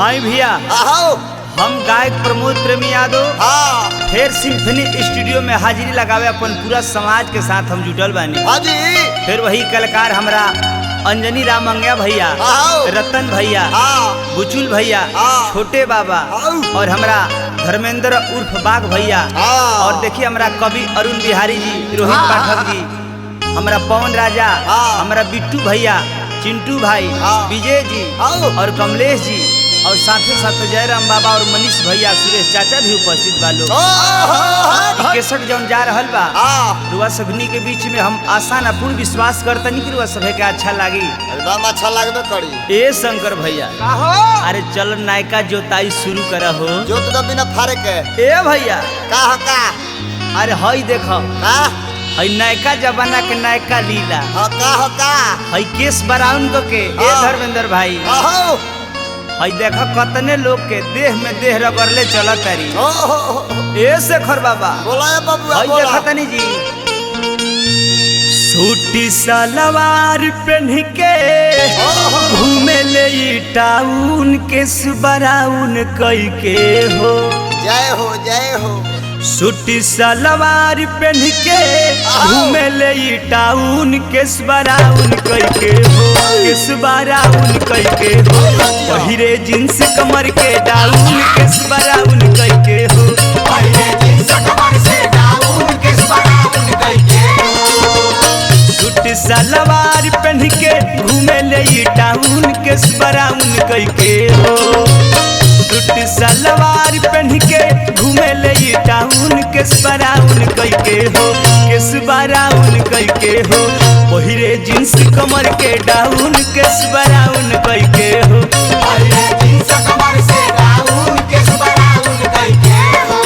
आई भैया आओ। हम गायक प्रमोद प्रेमी यादव हाँ फिर सिम्फनी स्टूडियो में हाजिरी लगावे अपन पूरा समाज के साथ हम जुटल बानी। हाँ जी। फिर वही कलाकार हमरा अंजनी रामंगिया भैया, आओ। रतन भैया, हाँ। बुचुल भैया, हाँ। छोटे बाबा आओ। और हमरा धर्मेंद्र उर्फ बाघ भैया, हाँ। और देखिए हमरा कवि अरुण बिहारी जी, रोहित हाँ। पाठक जी, हमरा पवन राजा, हाँ। हमरा बिट्टू भैया, चिंटू भाई, हाँ। विजय जी आओ। और कमलेश जी और साथ जयराम बाबा और मनीष भैया, सुरेश चाचा भी उपस्थित बा लोग। केसट जौन जा रहल बा रुआ सभनी के बीच में हम आसान अपूर्ण विश्वास करतनी कि रुआ सभे के अच्छा लागी। एकदम अच्छा लगबे करी। ए शंकर भैया अरे चल नायका जोताई शुरू करा हो। जोत दो बिना फारे के। ए भैया का हो का? अरे हई देखो का? हई नायका जमाना के नायका लीला हो का हो का? हई केस बराउन को के ए हाँ। धर्मेंद्र भाई आओ। हई देखो कतने लोग के देह में देह रगड़ले चलत तारी। ए शेखर बाबा बोला है बाबू हई बोला। देखो तनी जी सूटी सलवार पहन के घूमे ले टाउन के सुबराउन कई के हो। जय हो जय हो। सूटी सलवार पहन के घूमे ले टाउन के सुबराउन कई के हो। के सुबराउन कई के हो पहिरे जींस कमर के डाउन के सुबराउन कई के हो। पहिरे जींस कमर से डाउन के सुबराउन कई के हो। सूट सलवार पहन के घूमे ले टाउन के सुबराउन कई के हो। सूट सलवार पहन के घूमे ले टाउन के सुबराउन कई के हो। के सुबराउन कई के हो पहिरे जींस कमर के डाउन के सुबराउन कई के हो। पहिरे जींस कमर से डाउन के सुबराउन कई के हो।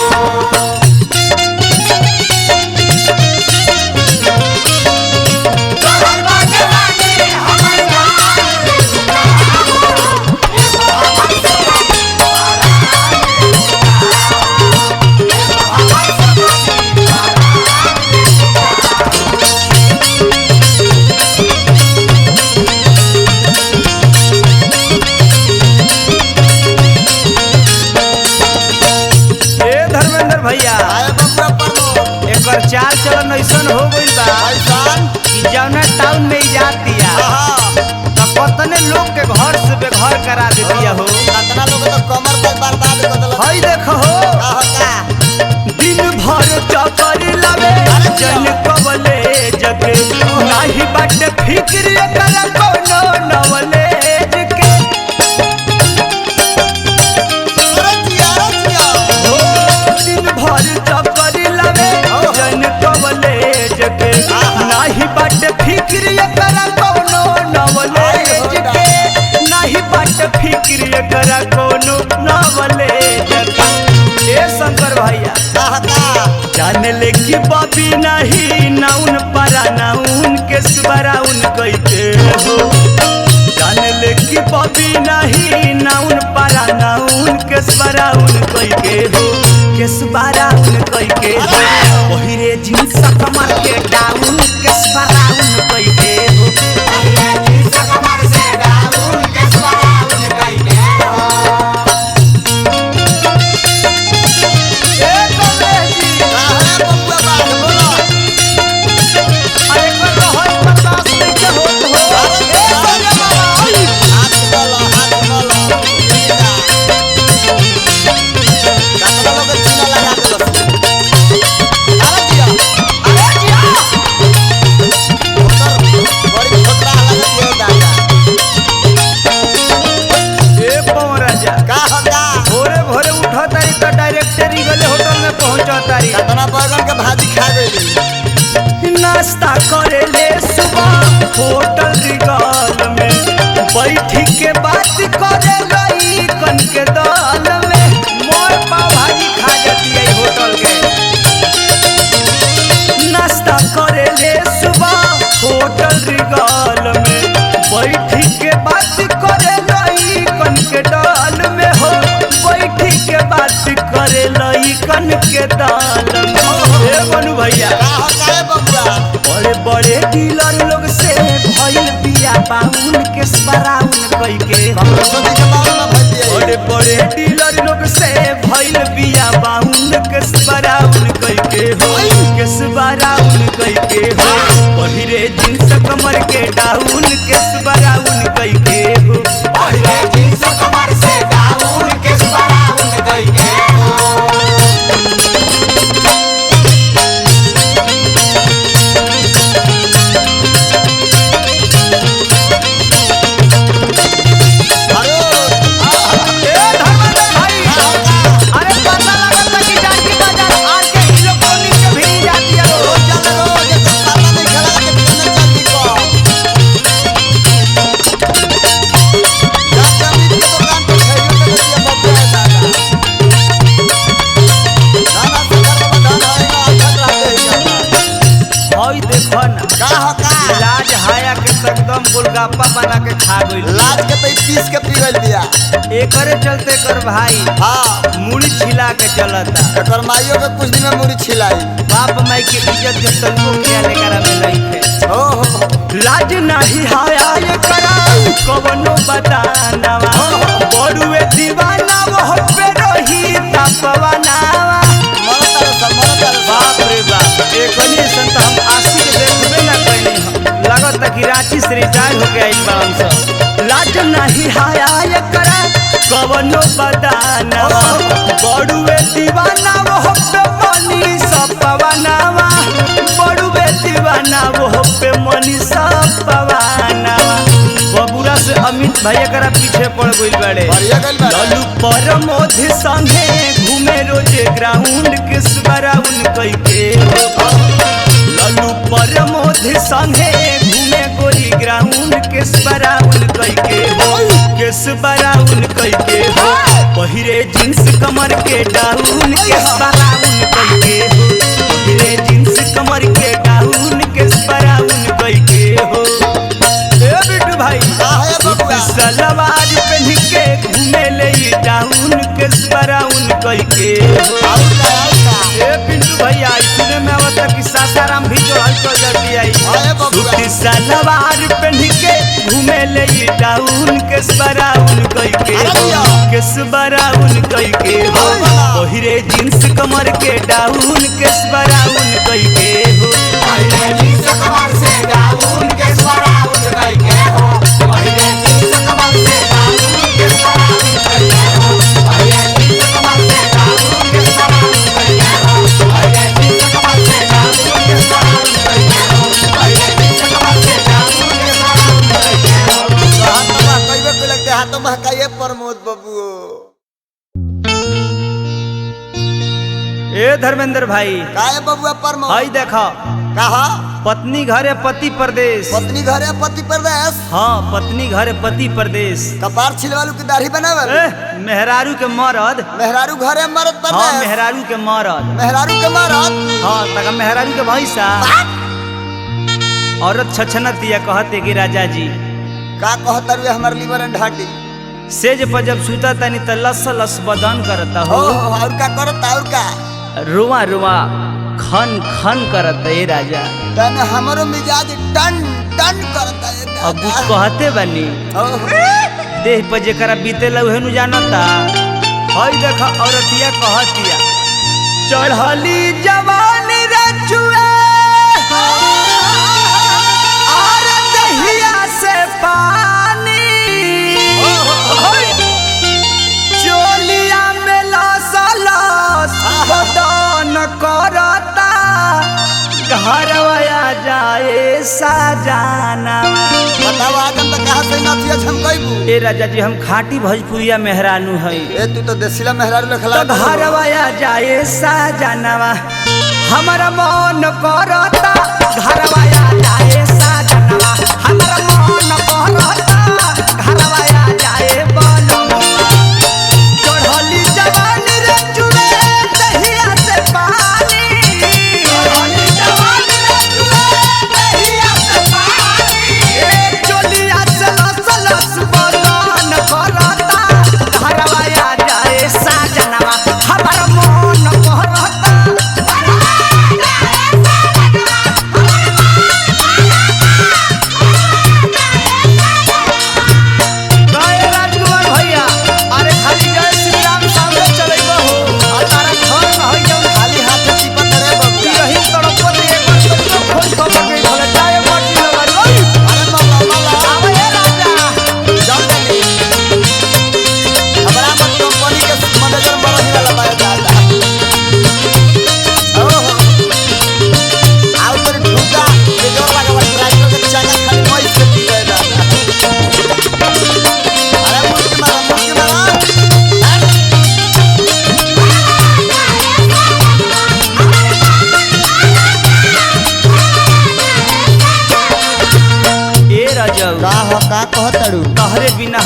भैया आए बबुआ प्रमोद। एकर चाल चलन ऐसन हो गइल बा ऐसन? कि जौना टाउन में इजात दिया हाँ। त कतने लोग के घर से बेघर करा दे दिया हो। कितना लोग तो कमर पे बर्बाद कर देलक। हई देखो हो का हो का? दिन भर चकर लावे जन कबले जगे नाही बाटे फिक्र कर कोनो नवलेज के। अरे जिया अरे जिया। हो दिन भर चकर लावे जन कबले जगे नाही बाटे फिक्र कर कोनो नवलेज के। नाही बाटे फिक्र कर कोनो नवलेज के। ए शंकर भैया का हो का? जान ले कि बबी नहीं नाउन परा नाउन के सुबराउन कई के हो। जान ले कि बबी नहीं नाउन परा नाउन के सुबराउन कई के हो। के सुबराउन कई के हो पहिरे जींस कमर के डाउन के सुबराउन कई के हो। पहिरे जींस कमर से डाउन के सुबराउन कई के हो। ए कमलेश जी का है बबुआ बात बोलो। अरे कर रहल बर्दाश्त नहीं के होत हो। ए संजय बाबा ओई हाथ बोलो हाथ बोलो। कितना लोग चीना लगा देलक। अरे जिया अरे जिया। बड़ी छोटा लगा दियो दादा। ए पवन राजा का हो का? भोरे भोरे उठा तारी तो डायरेक्टरी गले होटल में पहुंचा तारी। कितना बैगन के भाजी खा गई। नाश्ता करे ले सुबह होटल रिगल में बैठी के बात करे गई कन के दाल में। मोर पाव भाजी खा जाती है होटल के। नाश्ता करे ले सुबह होटल रिगल में बैठी के बात करे गई कन के दाल में हो। बैठी के बात करे लई कन के दाल में। ए मनु भैया का हो का है बबुआ? बड़े बड़े डीलर लोग से भइल बिया बड़े डीलर लोग से भइल बिया बाउन केस बराउन कई के हो केस बराउन कई के हो पहिरे जींस कमर के डाउन केस बराउन कई के हो पहिले जींस कमर से डाउन केस बराउन कई के गोलगप्पा बना के खा गइल लाज के तई पीस के पी गइल बिया एकरे चलते कर भाई हां मुड़ी छिला के चलता एकर माइयो के कुछ दिन में मुड़ी छिलाई बाप माई के इज्जत के तनको ख्याल करा में लइके हो लाज नहीं हाया ये करा कवनो बतानावा बड़ुए दीवाना वो पे रही तपवानावा मरता बाप रे बाप एकनी संत हम आशिक देखबे ना कइनी लगत कि रांची से रिटायर हो गया इन बावन से लाज नहीं हाया ये करा कवनो बदाना बड़ुए दीवाना वो पे मनी सपवानावा बड़ुए दीवाना वो पे मनी सपवानावा बबुरा से अमित भैया करा पीछे पड़ गइल बाड़े लल्लू परमोध संगे घूमे रोजे ग्राउंड किस बराउन कई के लल्लू परमोध संगे घूमे गोरी ग्राउंड केस बराउन कई के हो केस बराउन कई के हो पहिरे जींस कमर के डाउन केस बराउन कई के हो पहिरे जींस कमर के डाउन केस बराउन कई के हो ए बिट्टू भाई सलवार पहन के घूमे ले डाउन केस बराउन कई के हो ए पिंटू भैया सुने में आवता कि सासाराम भी जो हल कर जाती आई सूती सलवार पहन के घूमे ले डाउन केस बराउन कई के केस बराउन कई के हो पहिरे जींस कमर के डाउन केस बराउन कई के हो पहिले जींस कमर से डाउन केस बराउन कई के हो पहिले जींस कमर से डाउन केस बराउन कई के हो पहिले जींस कमर से डाउन केस बराउन कई के हो पहिले जींस कमर से डाउन केस बराउन कई के हो पहिले जींस कमर से डाउन केस बराउन कई के हो हाथ कइबे को लगते हाथ महकाइए प्रमोद बाबू ए धर्मेंद्र भाई काहे बबुआ प्रमोद हई देखो कहा पत्नी घरे पति परदेश पत्नी घरे पति परदेश हाँ पत्नी घरे पति परदेश कपार छिलवालू की दाढ़ी बनावल मेहरारू के मरद मेहरारू घरे मरद हाँ परदेश मेहरारू के मरद मेहरारू के मरद हाँ तक मेहरारू के भैंसा औरत छछनतिया कहते कि राजा जी का कहता रे हमर लीवर एंड हार्टी सेज पर जब सूता तनी त लस लस बदन करता हो और का करता और का रुआ रुआ खन खन करता ए राजा तन हमरो मिजाज टन टन करता है अब कहते बनी देह पर जेकरा बीतेला उहे नु जानता हई देखा औरतिया कहतिया चढ़ली जवानी रे जुए और दहिया से पानी चोलिया में लस लस बदन करता घरवा जाए साजाना बताओ आदम तो कहां से नथिया झमकइबू ए राजा जी हम खाटी भोजपुरिया मेहरानू हई ए तू तो देसिला मेहरारू लखला तो घरवा जाए साजनवा हमारा मन करता घरवा जाए साजनवा हमारा मन करता घरवा जाए बनवा चढ़ली जवानी रे चुड़े दहिया से पानी चढ़ली जवानी रे चुड़े दहिया से पानी ए चोलिया से लस लस बदन करता घरवा जाए साजनवा हमारा मन करता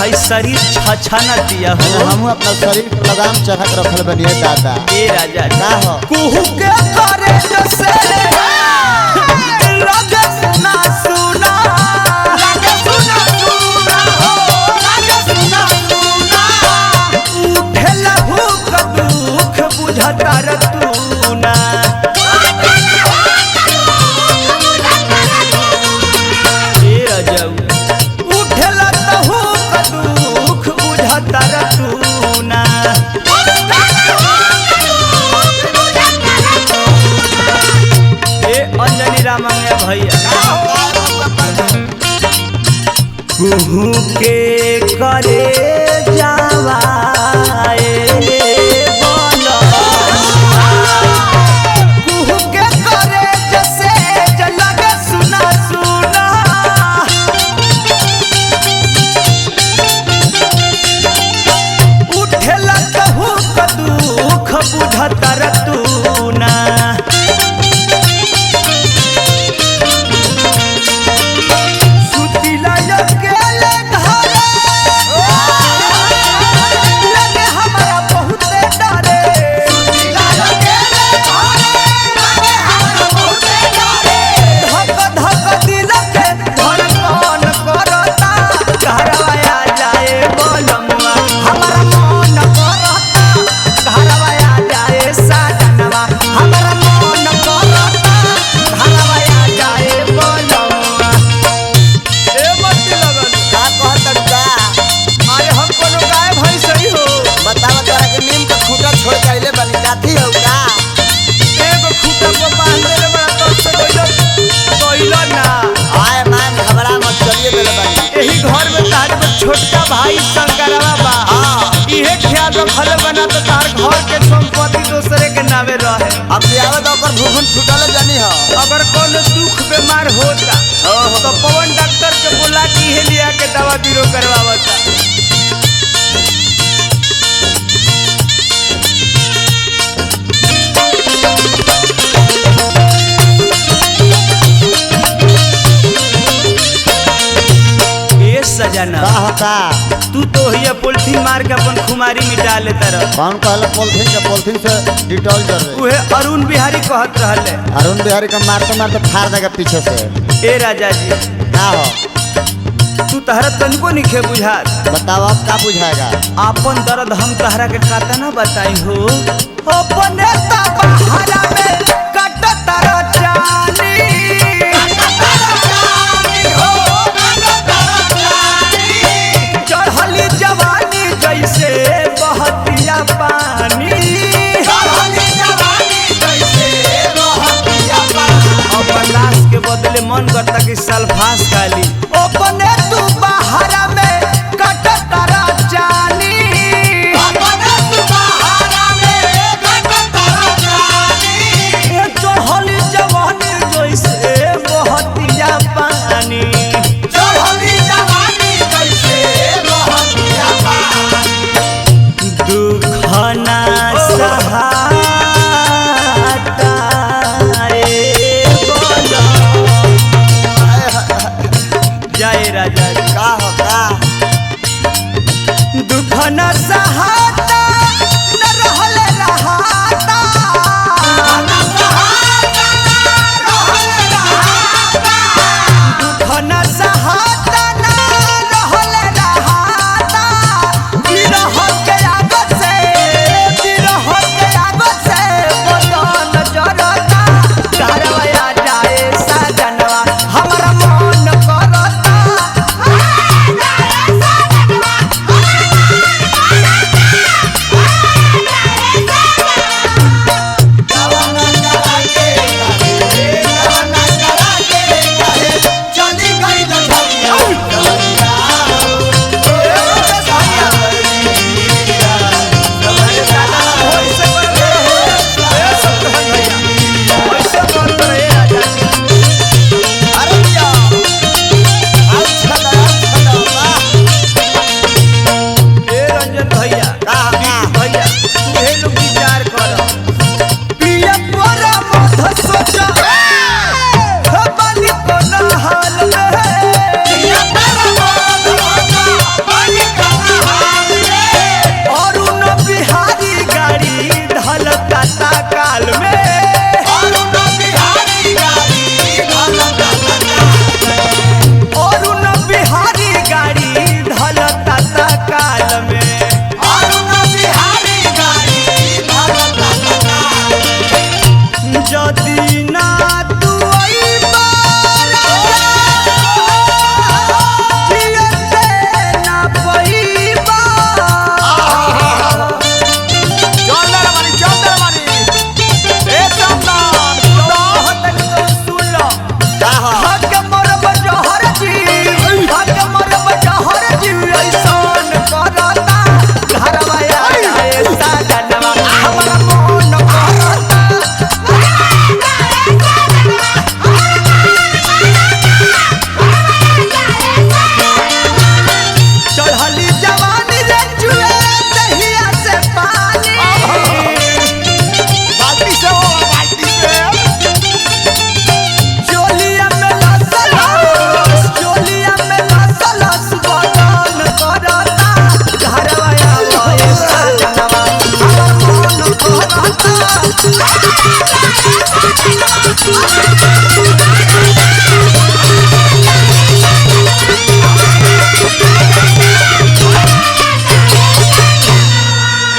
है शरीर छछना दिया हो। हम अपना शरीर को लगाम चढ़ा के रखल बनिए दादा। ए राजा का हो कुहू के करे जैसे लगे सुना सुना लागे सुना सुना हो लागे सुना सुना उठेला भूख दुख बुझता रतूना। ए राजा उठेला भूख दुख बुझता रतूना। ए अंजनी रामंगे भैया कुहू के करे जावाए बोलो कुहू के करे जैसे लगे सुना सुना उठेला कहू का दुख बुझता रतूना। सुतिला अकेले घरे लगे हमारा बहुते डरे। सुतिला अकेले घरे लगे हमरा बहुते डरे। धक धक दिल के धड़कन करता घरवा आ जाए बोलमुआ हमारा मन करता घरवा आ जाए साजनवा हमारा मन करता घरवा आ जाए बोलमुआ। ए मत लगन का कहत का अरे हम कोनो गाय भैंस ही हो। बतावा तोरा के नीम का खूंटा छोड़ के आइले बनी काथी हो का एगो खूंटा पर बांध देले बड़ा तो से कोइला ना। आए मान घबरा मत चलिए बेले बनी। एही घर में तार में छोटका भाई शंकरवा बा। हां इहे ख्याल रखल बना तो तार घर के संपत्ति दूसरे के नामे रहे। अब आवे तो ओकर भूखन फुटल जानी हो। अगर कोनो दुख बीमार होता तो पवन डॉक्टर के बुला के इहे लिया के दवा बीरो करवावता। ए सजना का होता तू तो हिया पोल्थीन मार के अपन खुमारी मिटा लेता रह। कौन कहला पॉलिथीन के पॉलिथीन से डिटॉल जर रहे। उहे अरुण बिहारी कहत रहले। अरुण बिहारी का मारते मारते फाड़ देगा पीछे से। ए राजा जी का हो तू तहरा तनिको निखे बुझात। बताओ अब का बुझाएगा। आपन दर्द हम तहरा के काता ना बताई हो। अपने तबहरा में कटता रचानी चढ़ली जवानी जैसे बहतिया पानी। अब बर्दाश्त के बदले मन करता कि सल्फास खाली। अपने तू बहरा में कटता रचानी चढ़ली जवानी जैसे बहतिया पानी। दुखना सहाता रे बोलो जय राजा जी। का हो का दुखना सहाता न रहल रहाता दुखना सहाता न रहल रहाता विरह के आग से बदन जरता घरवा आ जाए साजनवा हमारा मन करता। Bye.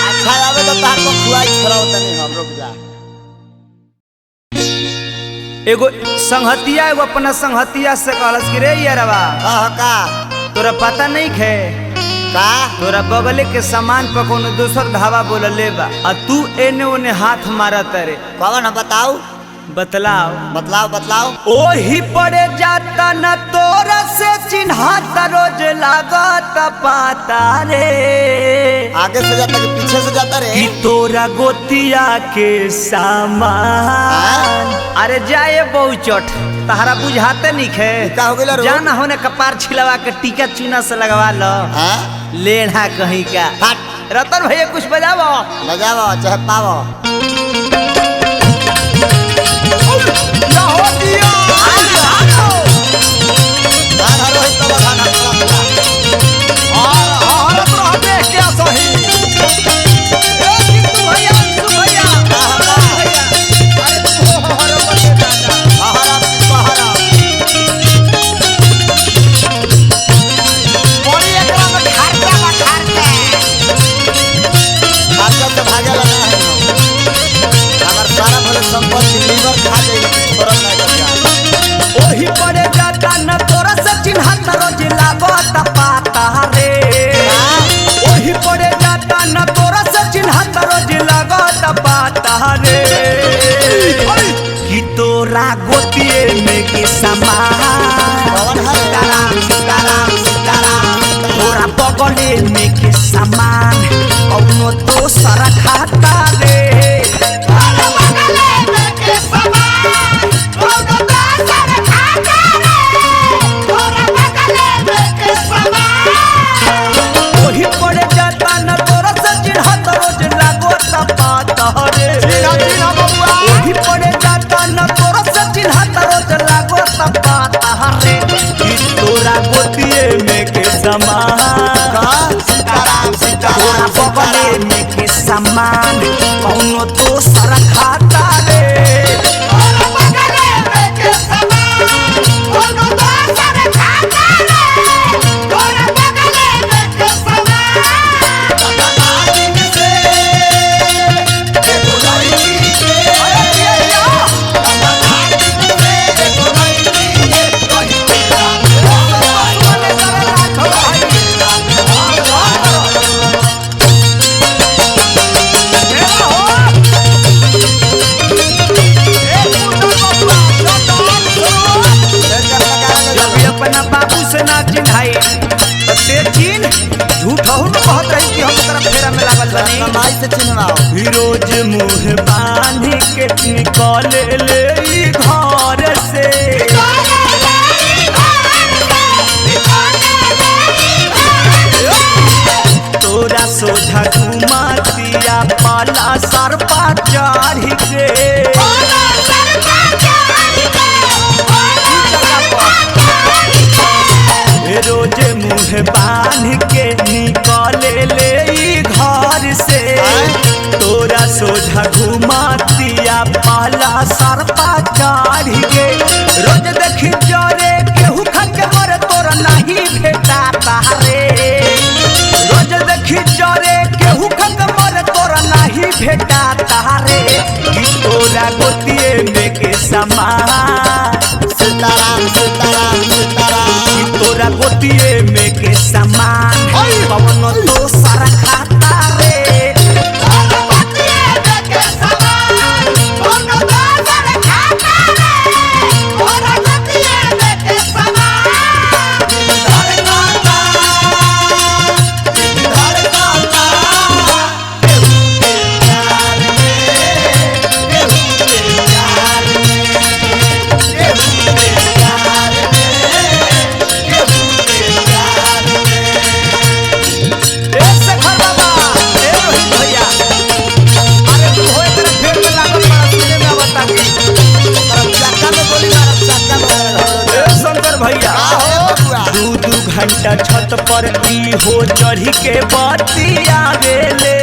अच्छा आवे तो तार को खुआई छोड़ाओ तनी हम रुक जा। एगो संहतिया एगो अपना संहतिया से कहलस कि रे यारवा का तोरा पता नहीं खे का तोरा बगले के सामान पर कोनो दूसर धावा बोलले बा आ तू एने ओने हाथ मारत रे। कौन है बताओ बतलाओ बतलाओ बतलाओ। ओही पड़े जाता न तोरा से चिन्हाता रोज लागत पाता रे। आगे से जाता कि पीछे से जाता रे? कि तोरा गोतिया के सामान अरे जाए बहुचट तहरा बुझाते नहीं खे का हो गेला रो? जाना होने कपार छिलवा के टीका चूना से लगवा लो लेढ़ा कहीं का। हट रतन भैया कुछ बजाओ बजाओ चाहे पावो। ओही पड़े जाता न तोरा से चिन्हाता रोज लागत पाता रे। ओही पड़े जाता न तोरा से चिन्हाता रोज लागत पाता रे। कि तोरा गोतिए में के सामान तोरा बगले में के सामान कौनो दोसर खाता रे। ओही पड़े जाता न तोरा से चिन्हाता रोज लागत पाता रे। ओही पड़े जाता न तोरा से चिन्हाता रोज लागत पाता रे। कि तोरा गोतिए में के सामान तोरा बगले में के सामान कौनो दोसर खाता रे। अपना बाबू से ना चिन्हाई तो ते चिन्ह झूठ हो न कहत रही कि हम ओकरा फेरा में लागल बनी। माई से चिन्हवाओ। रोज मुंह बांध के निकल ले ई घर से। तोरा सोझा घुमातिया पाला सरपा चढ़ के। रोज मुंह बांध के निकल ले ई घर से। तोरा सोझा घुमातिया पाला सरपा चढ़ के। रोज देखी जरे केहू खा के मरे तोरा नहीं भेटाता रे। रोज देखी जरे केहू खा के मरे तोरा नहीं भेटाता रे। कि तोरा गोतिए में के सामान सीताराम सीताराम सीताराम। कि तोरा गोतिए में के सामान कौनो दोसर खाता रे। घंटा छत पर ई हो चढ़ी के बतिया गेले।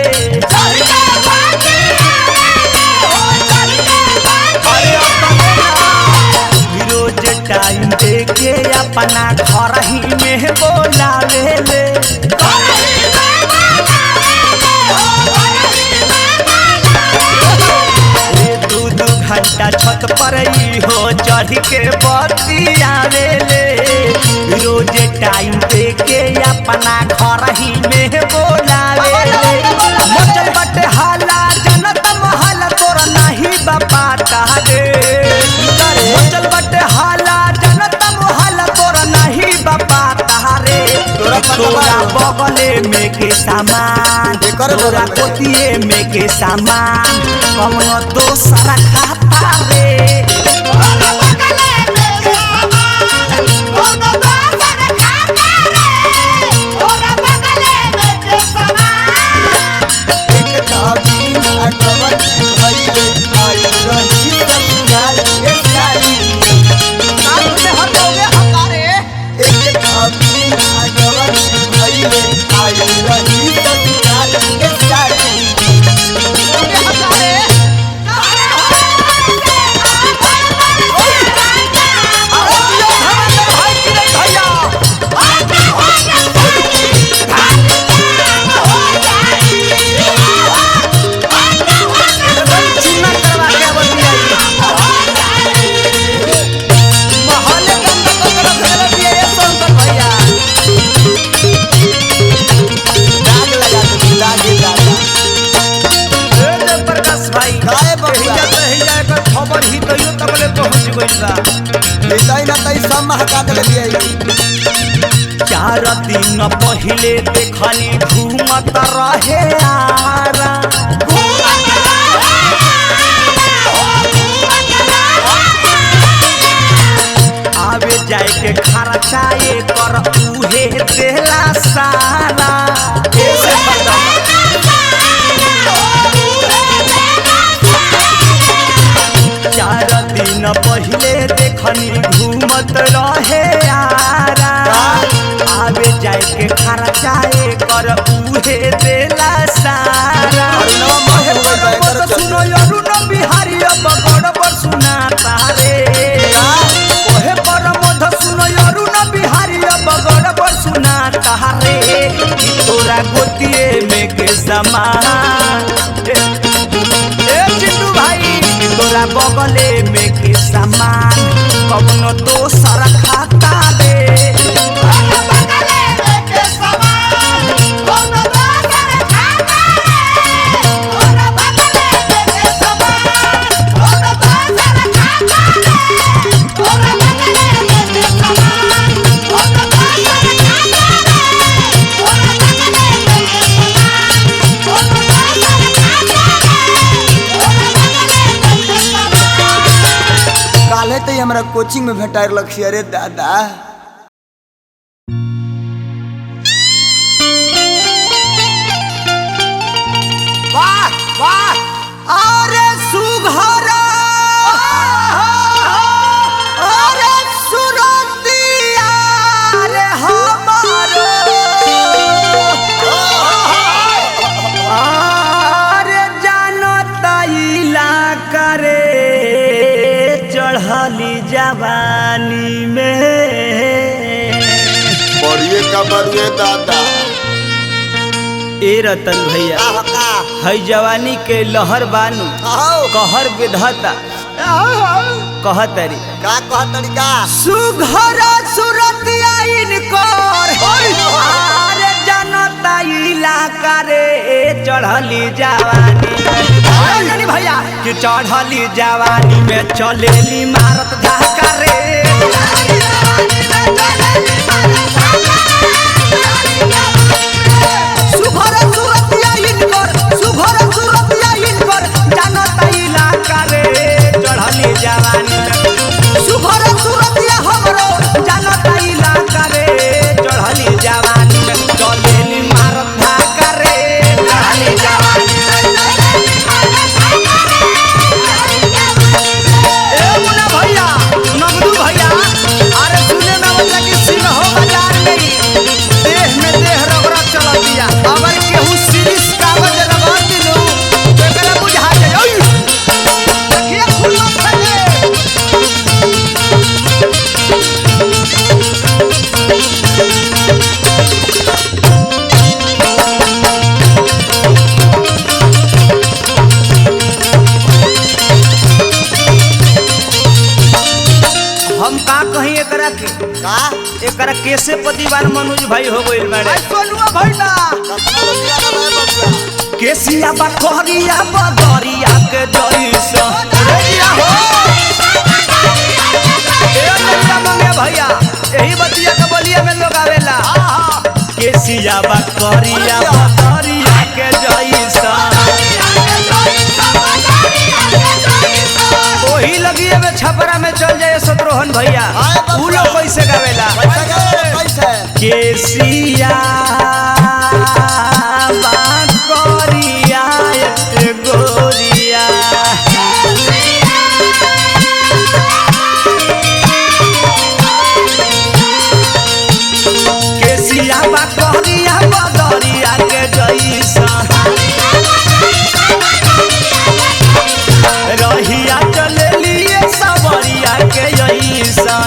चढ़ के बतियावे ले रोजे टाइम दे के अपना घर ही में बोलावे मचल बटे हाला जनत महल तोरा नहीं बापा तारे मचल बटे हाला जनत महल तोरा नहीं बापा तारे तोरा बगले में के सामान तोरा कोतिए में के सामान कौनो दोसरा खाता रे चार दिन पहले देखनी घूमत रहे आरा आवे जाए के खर्चाए कर उहे देला सारा चार दिन पहले देखनी घूमत रहे आरा आवे जाए के खर्चाए कर उहे देला सारा सुनो अरुण बिहारी अब गड़बड़ सुना तारे ओहे पर मध सुनो अरुण बिहारी अब गड़बड़ सुना तारे तोरा गोतिए में के समान चिंटू भाई तोरा बगले में के सामान कौनो दोसर खाता दे हमरा कोचिंग में भेटार लक्ष्य रे दादा वाह वाह अरे सुघरा अरे सुरतिया रे हमारो अरे जानता इलाका रे चढ़ली जवानी में बढ़िए का बढ़िए दादा ए रतन भैया है जवानी के लहर बानू कहर विधता कहतरी का कहतरी का सुघरा सुरतिया इनकर अरे जनता इलाका रे चढ़ली जवानी भैया कि चढ़ली जवानी में चलेली मारत धाका रे सुघरा सुरतिया इनकर जनता इलाका रे चढ़ली जवानी में सुघरा सुरतिया हमरो जनता इलाका रे चढ़ली जवानी में चलेली मारत धाका रे चढ़ली जवानी भैया नगदू भैया अरे सुने में मतलब कि सिंह हो बाजार में कैसे पतिवार मनोज भाई हो गइल बाड़े सोनुआ भैया कतना लोग दीवाना भाई बबुआ केसिया बा कहरिया बदरिया के जइसा रेडिया हो ए लड़का मंगे भैया यही बतिया के बलिया में लोग आवेला केसिया बा कहरिया बदरिया के जइसा ओही लगिए में छपरा में चल जाए शत्रुघ्न भैया उ लोग कैसे गावेला कैसे केसिया बा कहरिया ए गोरिया केसिया बा कहरिया बदरिया के जइसा रहिया चले लिए सवरिया के जइसा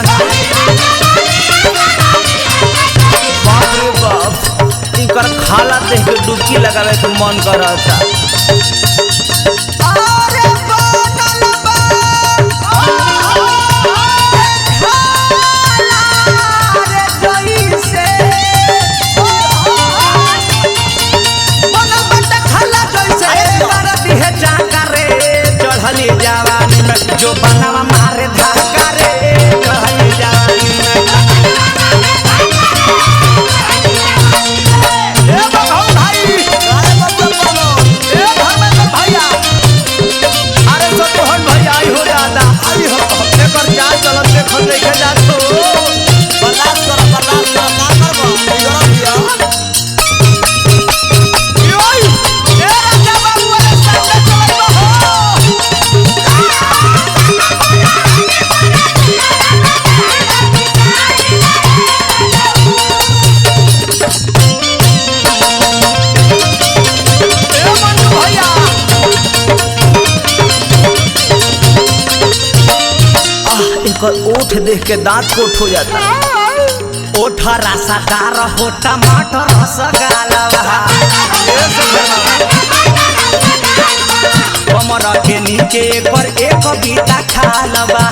बाप रे बाप इनकर खाला देख के डुबकी लगावे के मन करता अरे बनल बा रे जइसे बनल बट खाला जइसे मार दिहे जाका रे चढ़ली जवानी में जो बनावा मारे धाका रे चढ़ली जवानी में ए बबू भाई काय बबुआ बोलो ए धर्मेंद्र भैया अरे शत्रुघ्न भैया आई हो दादा आई हो एकर जा चलत देखल देखे जात हो बर्दाश्त कर ना करबो इधर दिया योई ए राजा बाबू रे सामने चलत हो ए मंटू भैया एकर ओठ देख के दांत कोठ हो जाता ओठ रसादार हो टमाटर रसगलवा कमर के नीचे पर एक बीता खालवा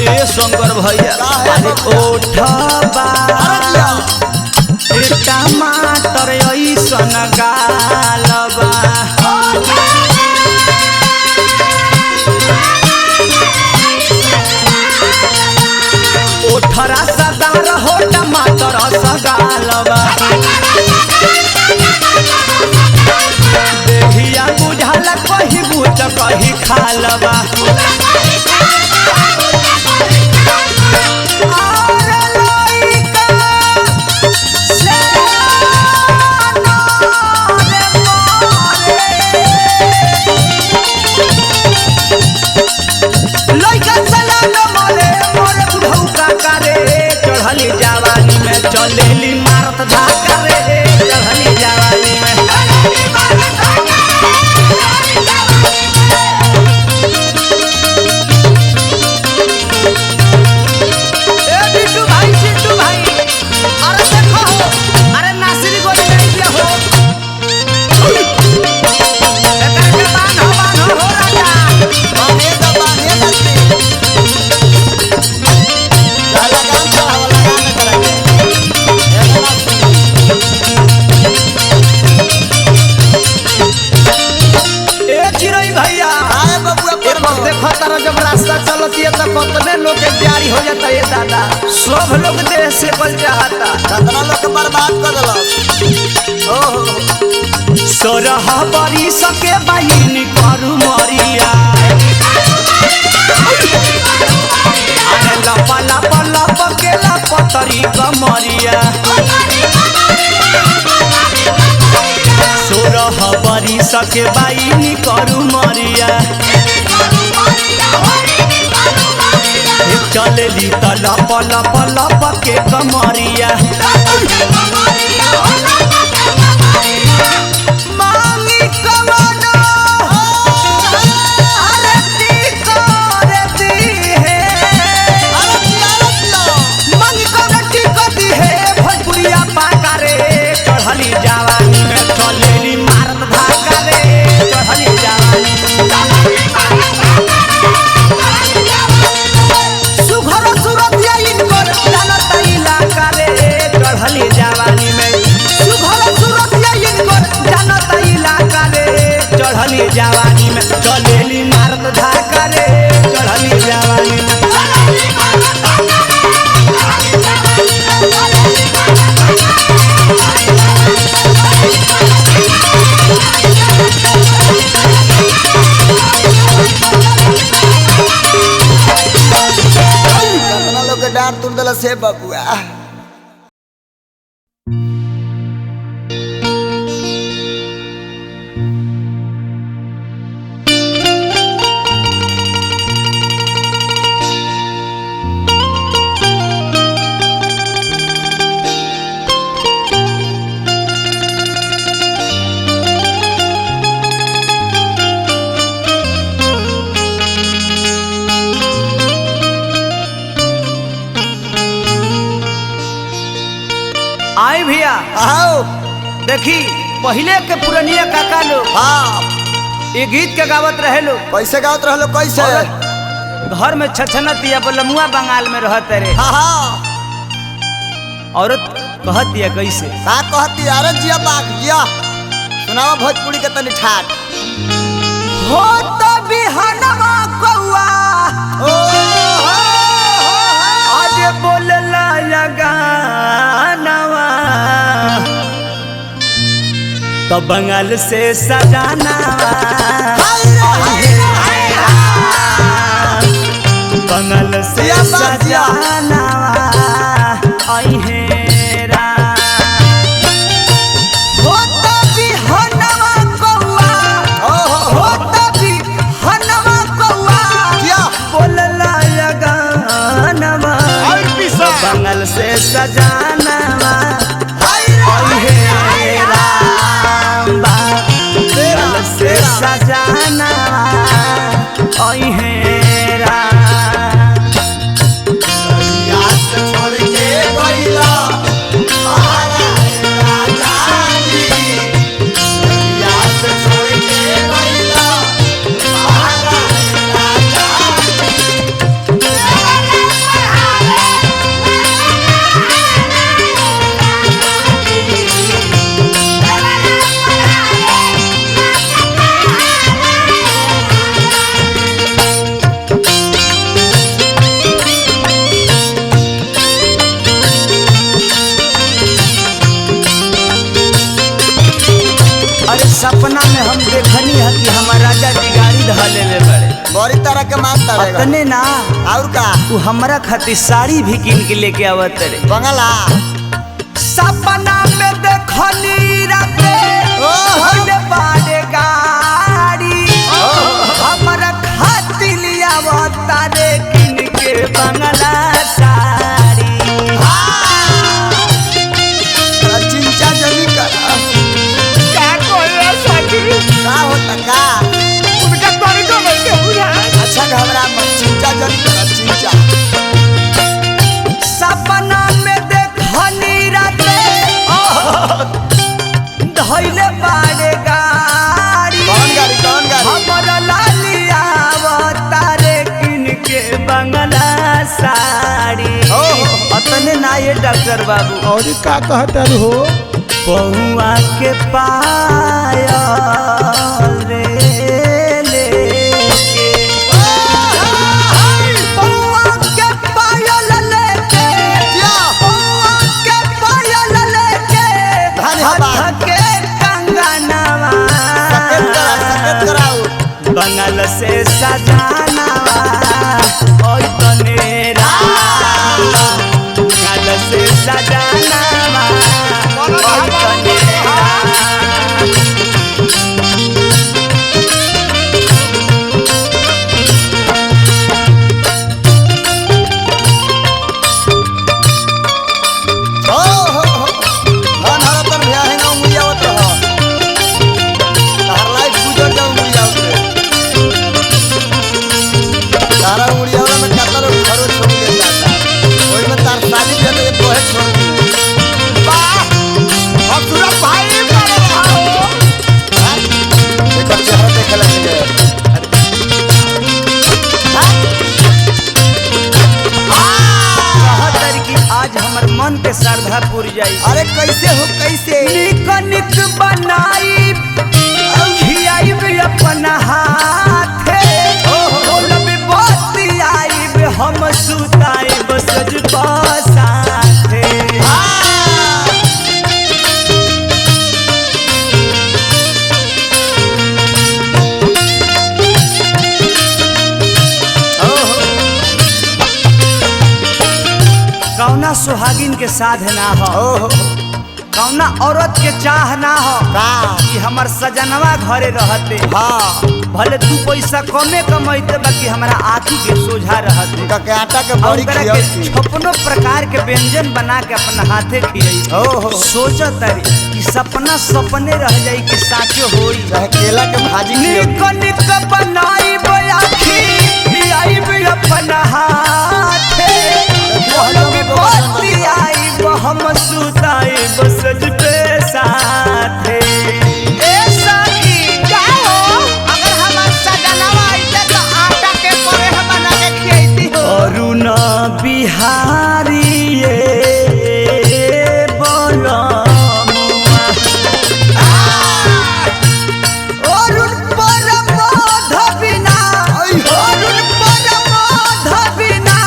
ए शंकर भैया अरे ओठबा ए टमाटर ऐसन गालवा ओठरा सदार हो टमाटर सगालवा देहिया बुझाला कहीं बुझ कहीं खालवा अरे लइका से रे लइका सला न मरे मोरे बुढ़ऊ का करे चढ़ली जवानी में चलेली मारत धाका रे चढ़ली जवानी में ए बिट्टू भाई सिद्धू भाई अरे देखो हो अरे नासिरी गोली नहीं दिया हो एकर के बांध हो राजा बाने दलती लाला गान चढ़ावला गान करेंगे ए चिरई भैया काय बबुआ एक वक्त देखो तारा जब रास्ता चलती है तो कितने लोग के जारी हो जाता है दादा सब लोग देह से बल जाता कतना लोग के बर्बाद कर देलक ओहो सोरह बरी सके बहिनी करू मरिया अरे लपा लपा लप के लपतरी कमरिया सोरह बरी सके बहिनी करू मरिया चलेली त लप लप लप के कमरिया मांगी कवनो आरती करती है मांगी कवनो टिकती है भोजपुरिया पाका रे चढ़ली जवानी में चलेली मारत धाका रे चढ़ली जवानी सुख से बबुआ। आई भैया आओ देखी पहले के पुरनिया काका लोग हाँ ये गीत के गावत रहे लोग। कैसे गावत रहलो कैसे? घर में छछनत या बलमुआ बंगाल में रहत रे। हाँ हाँ औरत कहत या कैसे? का कहती? अरे जिया बाग जिया सुनावा भोजपुरी के तनी ठाट। हो तो बिहनवा कौआ आज बोलला गानवा तो बंगाल से सजाना बंगाल से सजाना आई हेरा हो तो बिहनवा कौआ हो तो बिहनवा कौआ जिया बोलला गानवा बंगाल से सजाना बंगाल से सजाना छोड़ के गइला छोड़ के गइला अरे सपना में हम देखनी है कि हमारा राजा जी गाड़ी धले ले बड़े बड़ी तरह के मानता रहेगा। अतने ना और का तू हमरा खातिर साड़ी भी किन के लेके आवत रे। बंगला सपना में देखनी राते धले बाड़े गाड़ी हमरा खातिर आवत रे किन के बंगला साड़ी। चिंचा जनी करा क्या कोई साड़ी का होता का उनका तरीका नहीं बुझा। अच्छा घबरा मत चिंचा जनी करा चिंचा। सपना में देखनी राते धइले बाड़े गाड़ी कौन गाड़ी हमरा लालिया अवतारे किन के बंगला साड़ी। अतने ना ये डॉक्टर बाबू और का कहता हो? बहुआ के पायल रे लेके बहुआ के पायल लेके बहुआ के पायल लेके धन हवा हाथ के कंगनवा सकेत कराओ बंगाल से सजाना और तनेरा बंगाल से सजाना और तनेरा। धन हरतन भैया है ना मुझे आवत रहो तार लाइफ गुजर जाऊं मुझे आवत तारा उड़िया वाला में कितना लोग घरों छोड़ के जाता ओई में तार शादी के तो एक बोहे छोड़ दी कौना सुहागिन के साध ना हो, ओहो कौना औरत के चाह ना हो का कि हमर सजनवा घरे रहते, हाँ भले 2 पैसा कमे कमाइते बाकी हमारा आँखी के सोझा रहते, उनका के आटा के और बड़ी ओकरा खियाई के थी। 56 प्रकार के व्यंजन बना के अपना हाथे खियाई। ओहो सोचत तारी कि सपना सपने रह जाई कि साचो होई। चाहे केला के भाजी खियाई। निक निक बनाई आखी आई भी अपना हाथे, मोती आई हम सुताई बसज पे साथे। ए साथी क्या हो? अगर हमार सजनवा आइते तो आटा के परेह बना के खियाइती हो। अरुण बिहारी ये बोलमुआ, अरुण परमोध बिना, अरुण परमोध बिना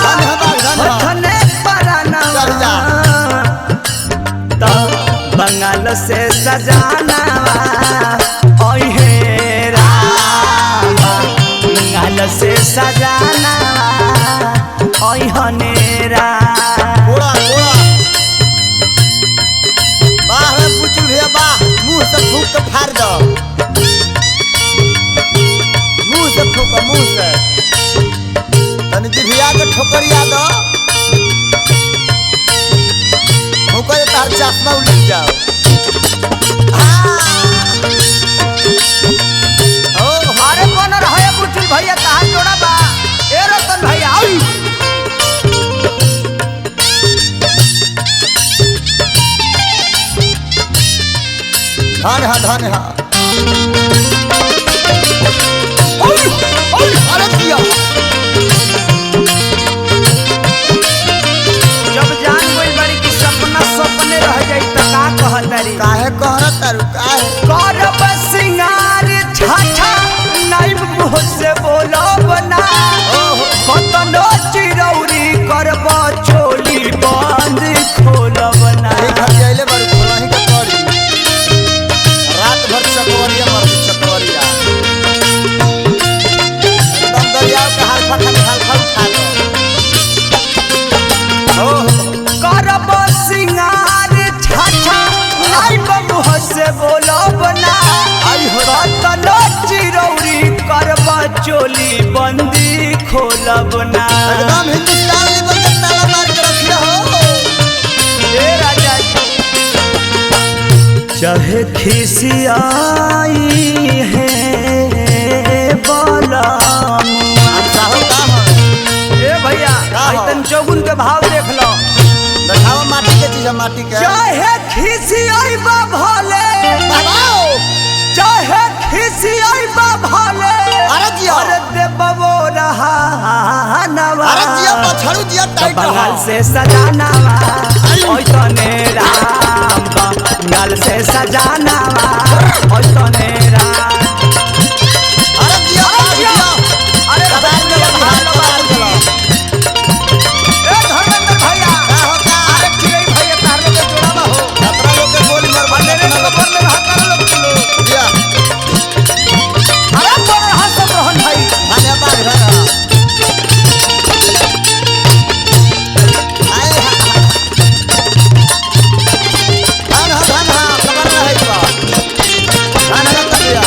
हथने परनवा। चल जा। तो बंगाल से सजाना ओहे रामा, बंगाल से सजाना ओहने रामा। गोड़ा गोड़ा बाह रे पुचू भैया बाह, मुंह से फूक के फाड़ दो, मुंह से फूक, मुंह से तनी जिभिया के ठोकरिया दो, फूके तार चश्मा उलट जाओ। अरे कौन रहे बुचुल भैया कहाँ जोड़ा बा? ए रतन भैया आई। धन हा धन हा। अरे दिया जब जान गई बड़ी कि सपना सपने रह जाई त का कहतरी? काहे कहरत तारू काहे? करब सिंगार छाछा नाइब मुँह से बोलब ना, कतनो चिरौरी करब चोली बंद खोलब ना। एक घर जाइले बड़ी खोलही के पड़ी, रात भर चकवरिया मर चकवरिया, एकदम दरिया के हालफा खाली हालफा उठा दो। करब सिंगार छाछा नाइब मुँह से बोलब ना, आई हो कतनो चिरौरी करब चोली बंदी खोलब ना। एकदम हिंदुस्तान लेवल के ताला मार के रखिया हो। ए राजा चाहे खिसियाई है बलमुआ। अच्छा हो का हो? ए भैया का हो? तन चौगुन के भाव देख लो। देखावा माटी के चीज है, माटी के। चाहे खिसियाई बा भले, बाबाओ चाहे खिसियाई बा भले, अरे जिया। अरे देबो रहा नवा। अरे जिया पछड़ू जिया टाइट बंगाल हो। से सजानावा ओइ तने राम, बंगाल से सजानावा ओइ तने राम। अरे जिया जिया अरे बाजार में बाहर बाहर चलो। ए धर्मेंद्र भैया का हो का? अरे चिड़ै भैया तार लोग के जोड़ावा हो। 17 लोग के गोली मार अरे रे लोग बोल में हाथ लोग किलो। जिया अरे बोल रहा सब रोहन भाई। खाने बाग रहा। आए हा धन हा धन हा खबर रहे बा। धन हा तबिया।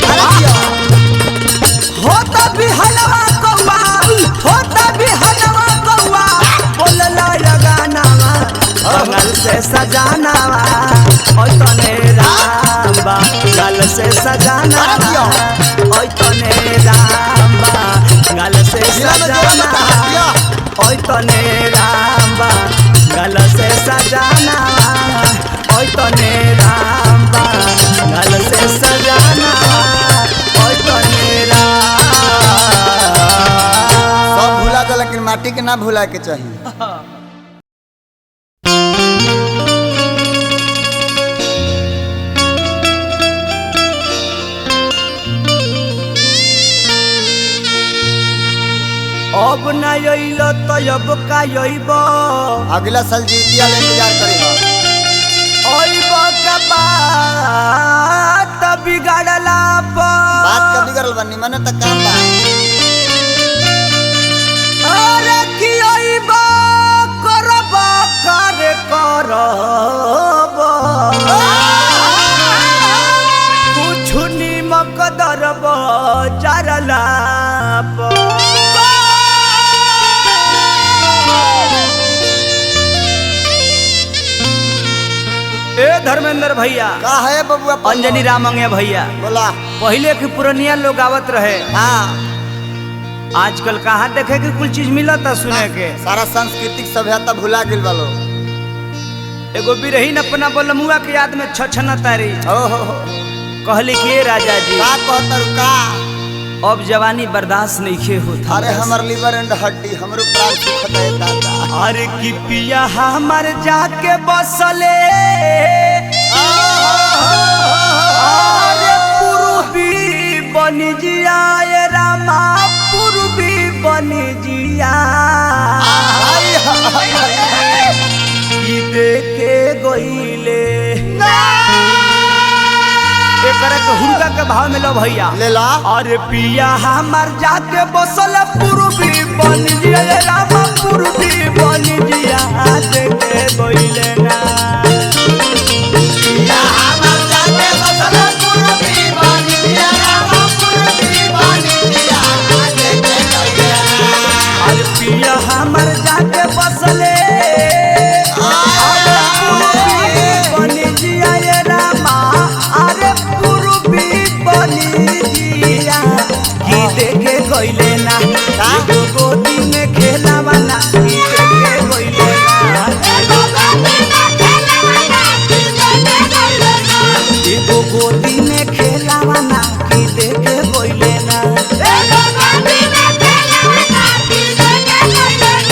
अरे जिया होता भी हलवा कौवा, होता भी हलवा कौवा, बोलला लगानावा बंगाल से सजानावा ओइ तने राम, बंगाल से सजानावा ओइ तने राम, बंगाल से सजानावा ओइ तने राम, बंगाल से सजानावा ओइ तने राम, बंगाल से सजानावा ओइ तने राम। सब भूला गया लेकिन माटी के ना भूला के चाहिए। अब न अइल तो अब का अइब, अगला साल जीतिया ले इंतजार करी हो। अइब का बात बिगड़ला बात का बिगड़ल बनी मने त काम बा अरे की आइबा करबा करे करब कुछ निमक दरब जरला ए धर्मेंद्र भैया का है बबुआ अंजनी राम अंगे भैया बोला पहले के पुरनिया लोग आवत रहे हाँ आजकल कहाँ देखे के कुल चीज मिलता सुने के सारा सांस्कृतिक सभ्यता भुला गेल बालो एगो बिरहीन अपना बलमुआ के याद में छछना तारी हो कहली कि ए राजा जी का कहतर का अब जवानी बर्दाश्त नहीं होता अरे हमर लिवर एंड हड्डी हमरो प्राण सुखत है दादा अरे कि पिया हमर जाके बसले अरे पूर्वी बनी जिया ए रामा पूर्वी बनी जिया कि देखे गईले एकरा के हुड़का के भाव में लो भैया ले ला अरे पिया हमर जाके बसल पूर्वी बन जिया रामा पूर्वी बन जिया देखे गईले ना पिया हमर जाके बसल पूर्वी बनी जिया रामा पूर्वी बनी जिया देखे गईले अरे पिया हमर जाके बसले बन जिया रामा अरे पूर्वी बन जिया की देखे गईले ना गोदी में खेलावा ना की देखे गईले ना एगो गोदी में खेलावा ना की देखे गईले ना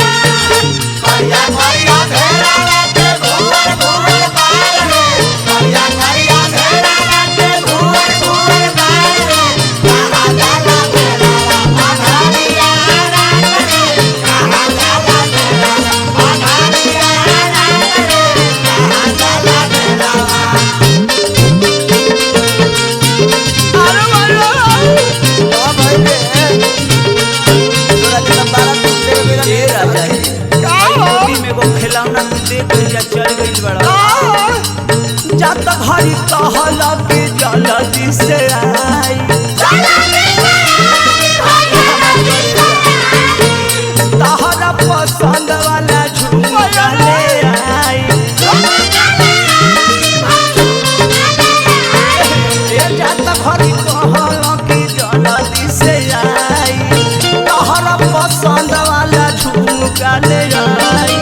करिया करिया घेरा लागे घूर घूर बार रे करिया करिया घेरा लागे घूर घूर बार रे कहा जाला घेरा अधारिया रात रे कहा जाला घेरा अधारिया रात रे कहा जाला घेरा अरे मारो का भाई बे तोरा के नंबर दे मेरा ए राजा जी गोदी में एगो खिलौना देख जा चल गइल बड़ा जा त घड़ी कहला के जल्दी से आई तहरा पसंद वाला झुमका ले आई ए जा त घड़ी कहला के जल्दी से आई तहरा पसंद वाला झुमका ले आई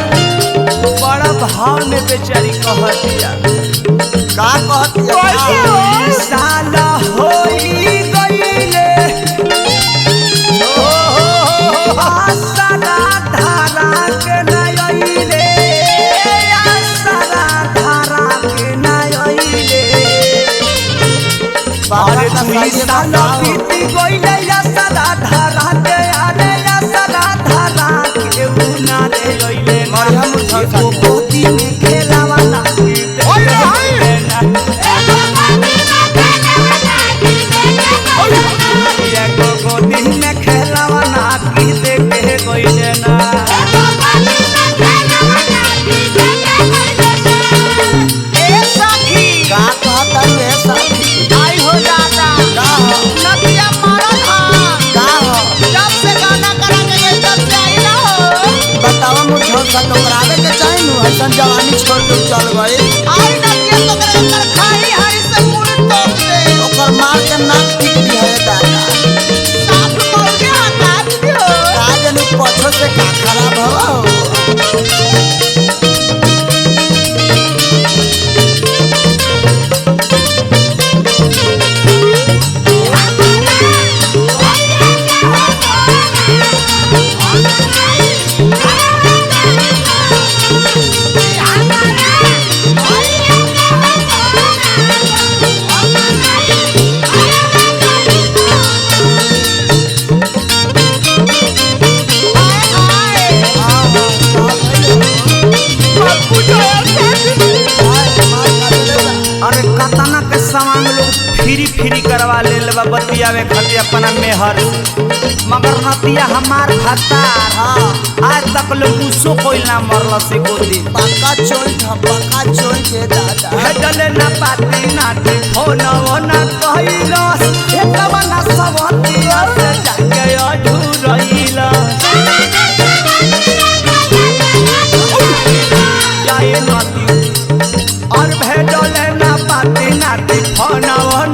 बड़ा भाव में बेचारी कहतिया का कहती है साला होई गईले आसरा धारा के नयले आसरा धारा के नयले अरे दुई साला बीती गईले आसरा धारा के अरे आसरा धारा के उना रे गईले मरियम उठा गोदी में खेलावा ना गोदी में खेलावा ना की देखे गईले ना ए सखी का कहता है साथी आई हो दादा का हो नदिया मरल हा का हो जब से गाना करा के गई तब से आई ना हो बतावा मुझे सा टकरावे के चाहे नु ऐसा जवानी छोड़ के चल गई आई नदिया तो कर खाई हरी से मुड़ तोप दे ओकर मार के नाक टिक दी है दादा साफ मोड़ के हटा दियो का जनु पछो से का खराब हो फ्री करवा ले लेबा बतियावे खातिर अपना मेहर मगर नतिया हमार भतार आज तक ले मुसो कोई ना मरल से गोदी पक्का चोई के दादा भेजले ना पाती नाटी फोन ना कहिलस एकवा ना सबतिया से जाके अधूरइला जाए नती और भेजले ना पाती नाटी फोन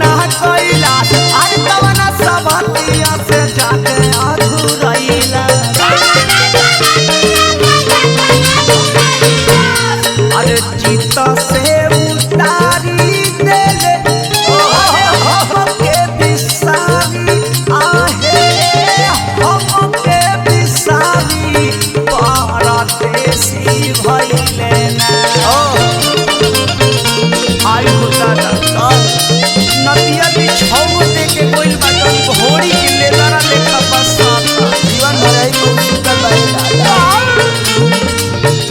ना कहिला आज तवना सबतिया से जाके अधूरइला अरे जीता से उतारी देले के बिसारी आहे के बिसारी परदेसी भइले ना आई होता ना नदिया बिछौ दे के कोइल बाटन घोड़ी के लेदरा लेखा बसाता जीवन भर ही मुश्किल रहे दादा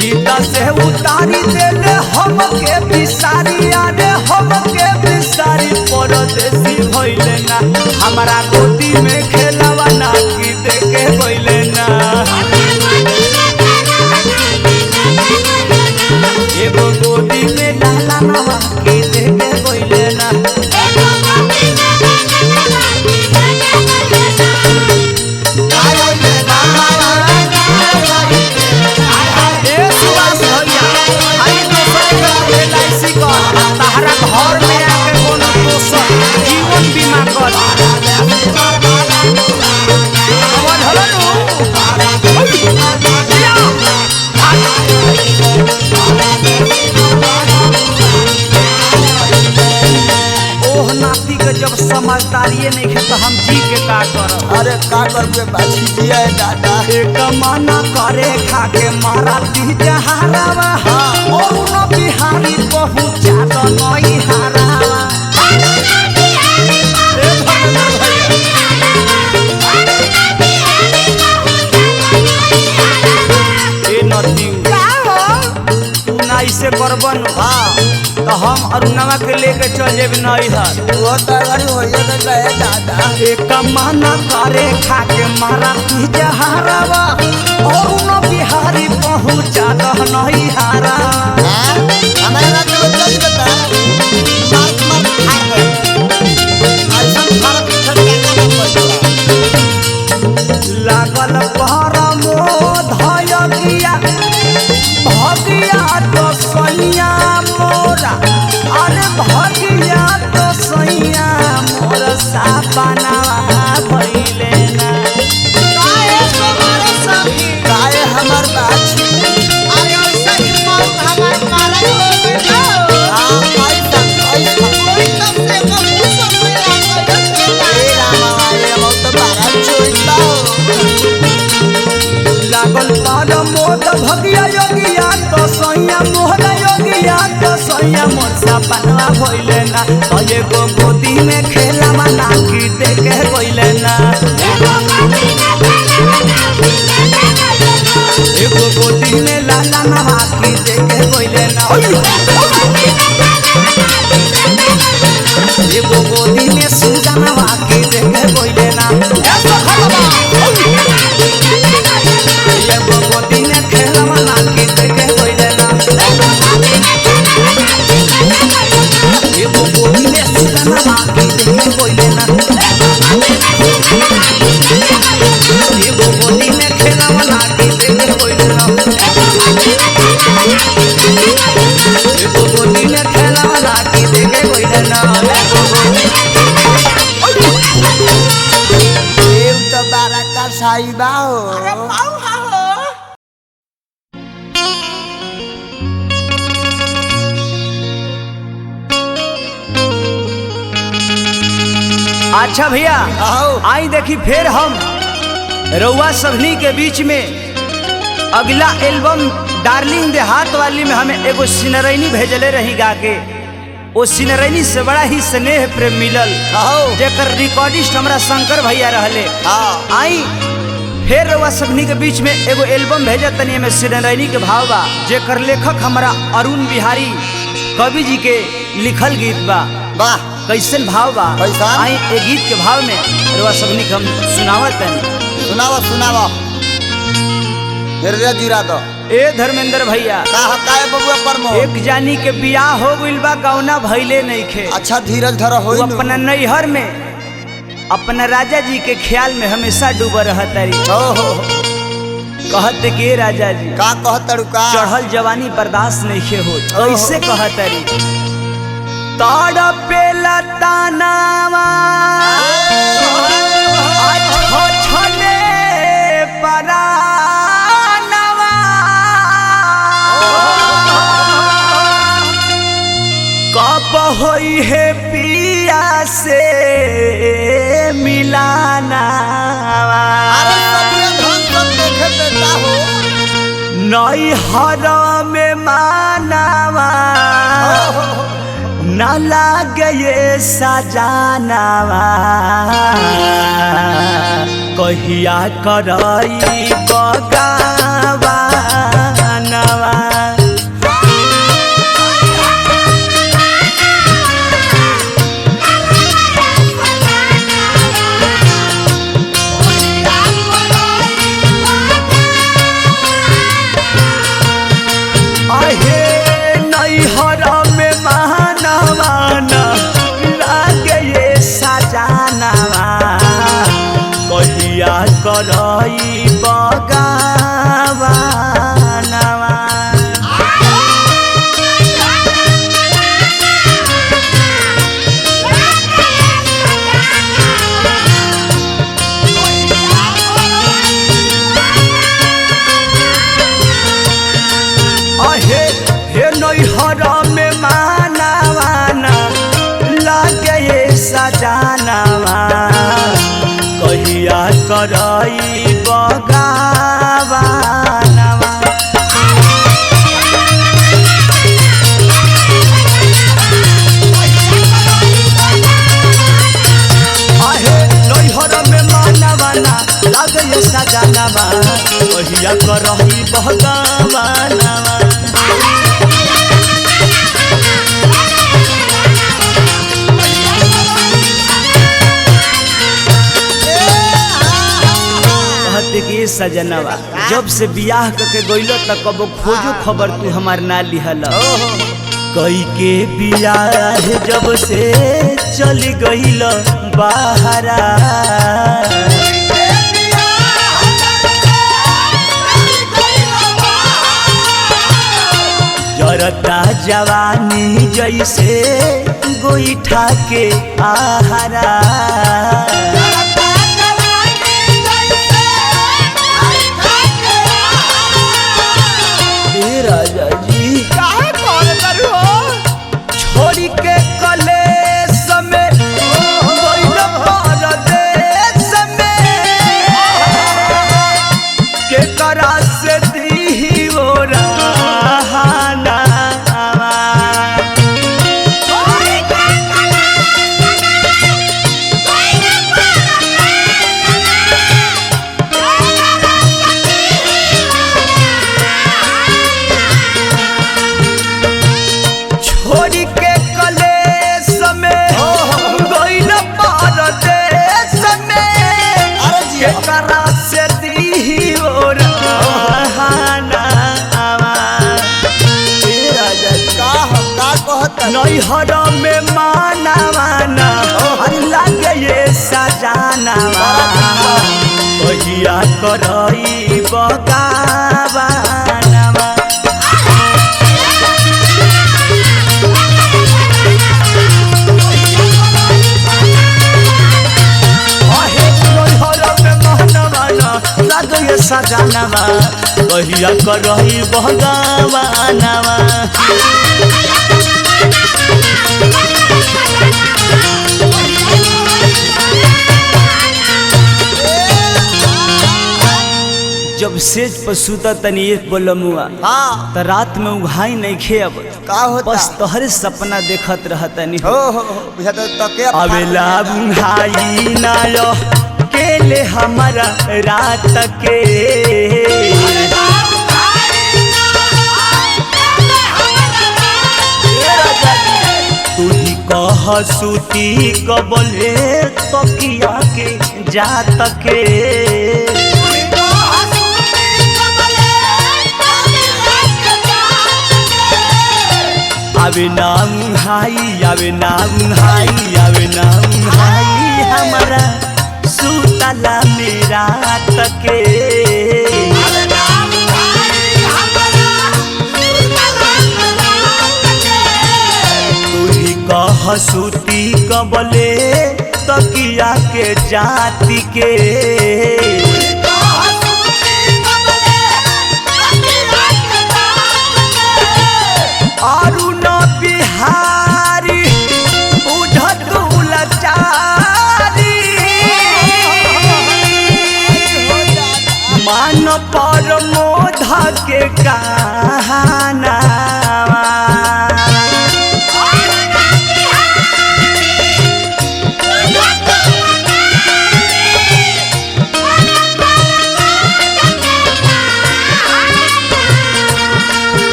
जीता से उतारी देले हम के बिसारी आने हम के बिसारी परदेसी भइले ना हमारा गोदी में खेलवा ना की देखे भइले ना एगो गोदी में लाला नवा की देखे भइले ना ए सुभाष भैया आई दोसर के LIC कर तहरा घर में आके कोनो दोसर जीवन बीमा कर समझ हलो ओह नाती के जब समझदारिये नहीं है तो हम जी के का करब अरे का करबे बाछी दिया है दादा एक मना करे खा के मारा दी जहारावा और न बिहारी पहुंचा तो नई हारावा ए भगवान भैया ए नदी तू ना इसे करबन तो हम अरुणवा के लेके चल जेब नई हर वो तगड़ी होइए के कहे दादा एक मना करे खा के मारा दी जहारावा और न बिहारी पहुंचा तो नई हारा हमारे रात में चल बता मार खा गए ऐसा भारत छटका ना पड़ता लागल परमो धयगिया भगिया तो सैया मोरा अरे भगिया तो सैया मोर सापना भइले ना काहे हमर बाछी ऐसा ए रामा ये बहुत बड़ा चोइता लागल परमो भगिया योगिया तो सैया मोर योगिया तो सैया मोर सापना भइले ना एगो गोदी में खेला मना की देखे भइले ना एगो गोदी में लाला नवा की देखे भइले ना एगो गोदी में सुजा नवा की देखे भइले ना एगो गोदी में खेला मना की देखे भइले ना एगो गोदी में सुजा नवा की देखे भइले ना एगो गोदी में खेला मना की देखे भइले ना एगो गोदी में खेला मना की देखे भइले ना देव तो बारा का साईबा हो अच्छा भैया आओ आई देखी फिर हम रउआ सबनी के बीच में अगला एल्बम डार्लिंग देहात वाली में हमें एगो सिनरैनी भेजले रही गा के वो सिनरैनी से बड़ा ही स्नेह प्रेम मिलल जेकर रिकॉर्डिस्ट हमरा शंकर भैया रहले। आई फिर रउआ सबनी के बीच में एगो एल्बम भेजत तनी में सिनरैनी के भाव बा जेकर लेखक हमरा अरुण बिहारी कवि जी के लिखल गीत बा। वाह कैसन भाव बा कैसन? आई ए गीत के भाव में रउआ सबनी के हम सुनावत हैं। सुनावा सुनावा हृदय जुरा दो। ए धर्मेंद्र भैया का हकाए बबुआ प्रमोद। एक जानी के बियाह हो गइल बा गौना भइले नइखे। अच्छा धीरज धर होई वो अपना नैहर में अपना राजा जी के ख्याल में हमेशा डूबा रहतारी। ओहो कहते के राजा जी का कहतड़ू का चढ़ल जवानी बर्दाश्त नहीं हो कैसे कहतरी तड़पेला तानावा छछने परानवा कब होई है पिया से मिलाना अरे सबरे धन सब देखे बेटा हो नई हर में मानावा न लागे सजानावा कहिया करई बगावा नवा करई बगावा नवा अहे हे नैहर में मानवाना लागे सजानवा कहिया करई बगावा नवा आहे नैहर में मानवाना लागे सजानवा कहिया करई बगावा नवा के सजनवा जब से बियाह करके गइलो त कबो खोजो खबर तू हमार ना लिहल कई के बियाह जब से चली गइल बाहरा जरता जवानी जैसे गोईठा के आहारा राजा जी काहे कॉल करू छोड़ी के कलेस में गइल परदेस में के करा से दी हो रहाना नैहर में मानवाना लागे ये सजानवा कहिया करई बगावा नवा आहे नैहर में मानवाना लागे ये सजानवा कहिया करई बगावा नवा जब सेज पर सुता तनी एक बोलमुआ हां त रात में उघाई नहीं खे अब का होता बस तोहरे सपना देखत रहतनी हो बुझा तो तके अबेला उघाई नायो केले हमारा रात के तू ही कह कह सूती कबले तकिया के जात के आवे नाम हाई आवे नाम हाई आवे नाम हाई हमारा सुतला मेरा तके कह सूती कबले तकिया के जाति के अरुण बिहारी बुझतु लाचारी मान परमोध के कहाना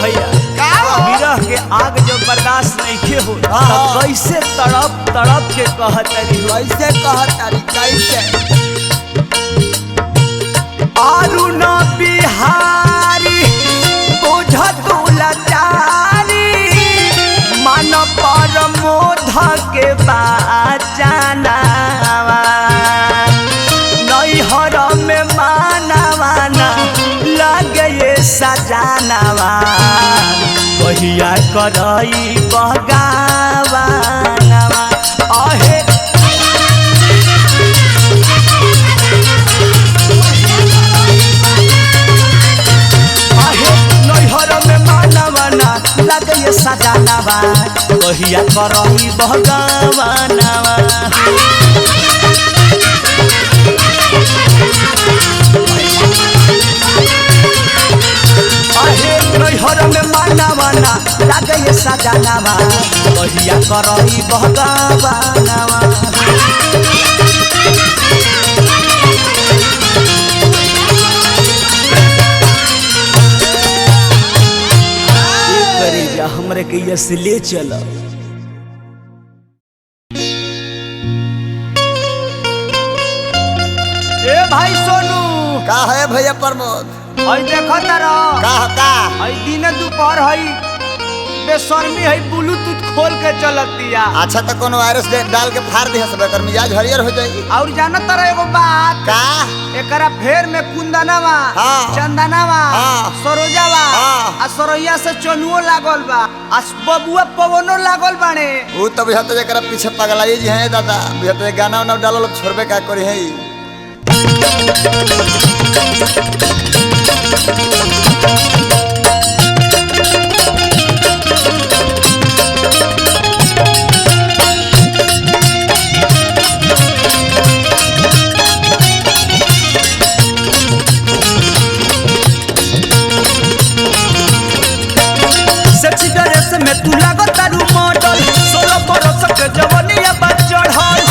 विरह के आग जब बर्दाश्त नहीं हो कैसे तड़प तड़प के कहतरी कैसे कहतारी कैसे अरुण बिहारी बुझतु लाचारी मन परमोध के बाचाना नैहर में मानवाना लगे सजानवा कहिया करई बगावानवा अहे नैहर में मानवाना लगे सजानवा कहिया करई बगावानवा नैहर में मानवाना लगे सजानवा कहिया करई बगावानवा करे जा हमरे के ये ले चल ए भाई सोनू का है भैया प्रमोद हई देखो तारा का हई दिन दोपहर हई बेशर्मी हई ब्लूटूथ खोल के चलतिया अच्छा तो कोनो वायरस डाल के फाड़ दिया सब कर मिजाज हरियर हो जाएगी और जाना तारा एगो बात का एकरा फेर में कुंदनवा हाँ। चंदनवा हाँ। सरोजावा हाँ। आ सरोइया से चनुओ लागल बा आ बबुआ पवनो लागल बाने वो तो बुझाते जरा पीछे पगलाई जी हैं दादा बुझाते गाना वाना डालो छोड़बे का करी है सेक्सी ड्रेस में तू लागो तारू मॉडल 16 बरस के जवानिया बा चढ़ल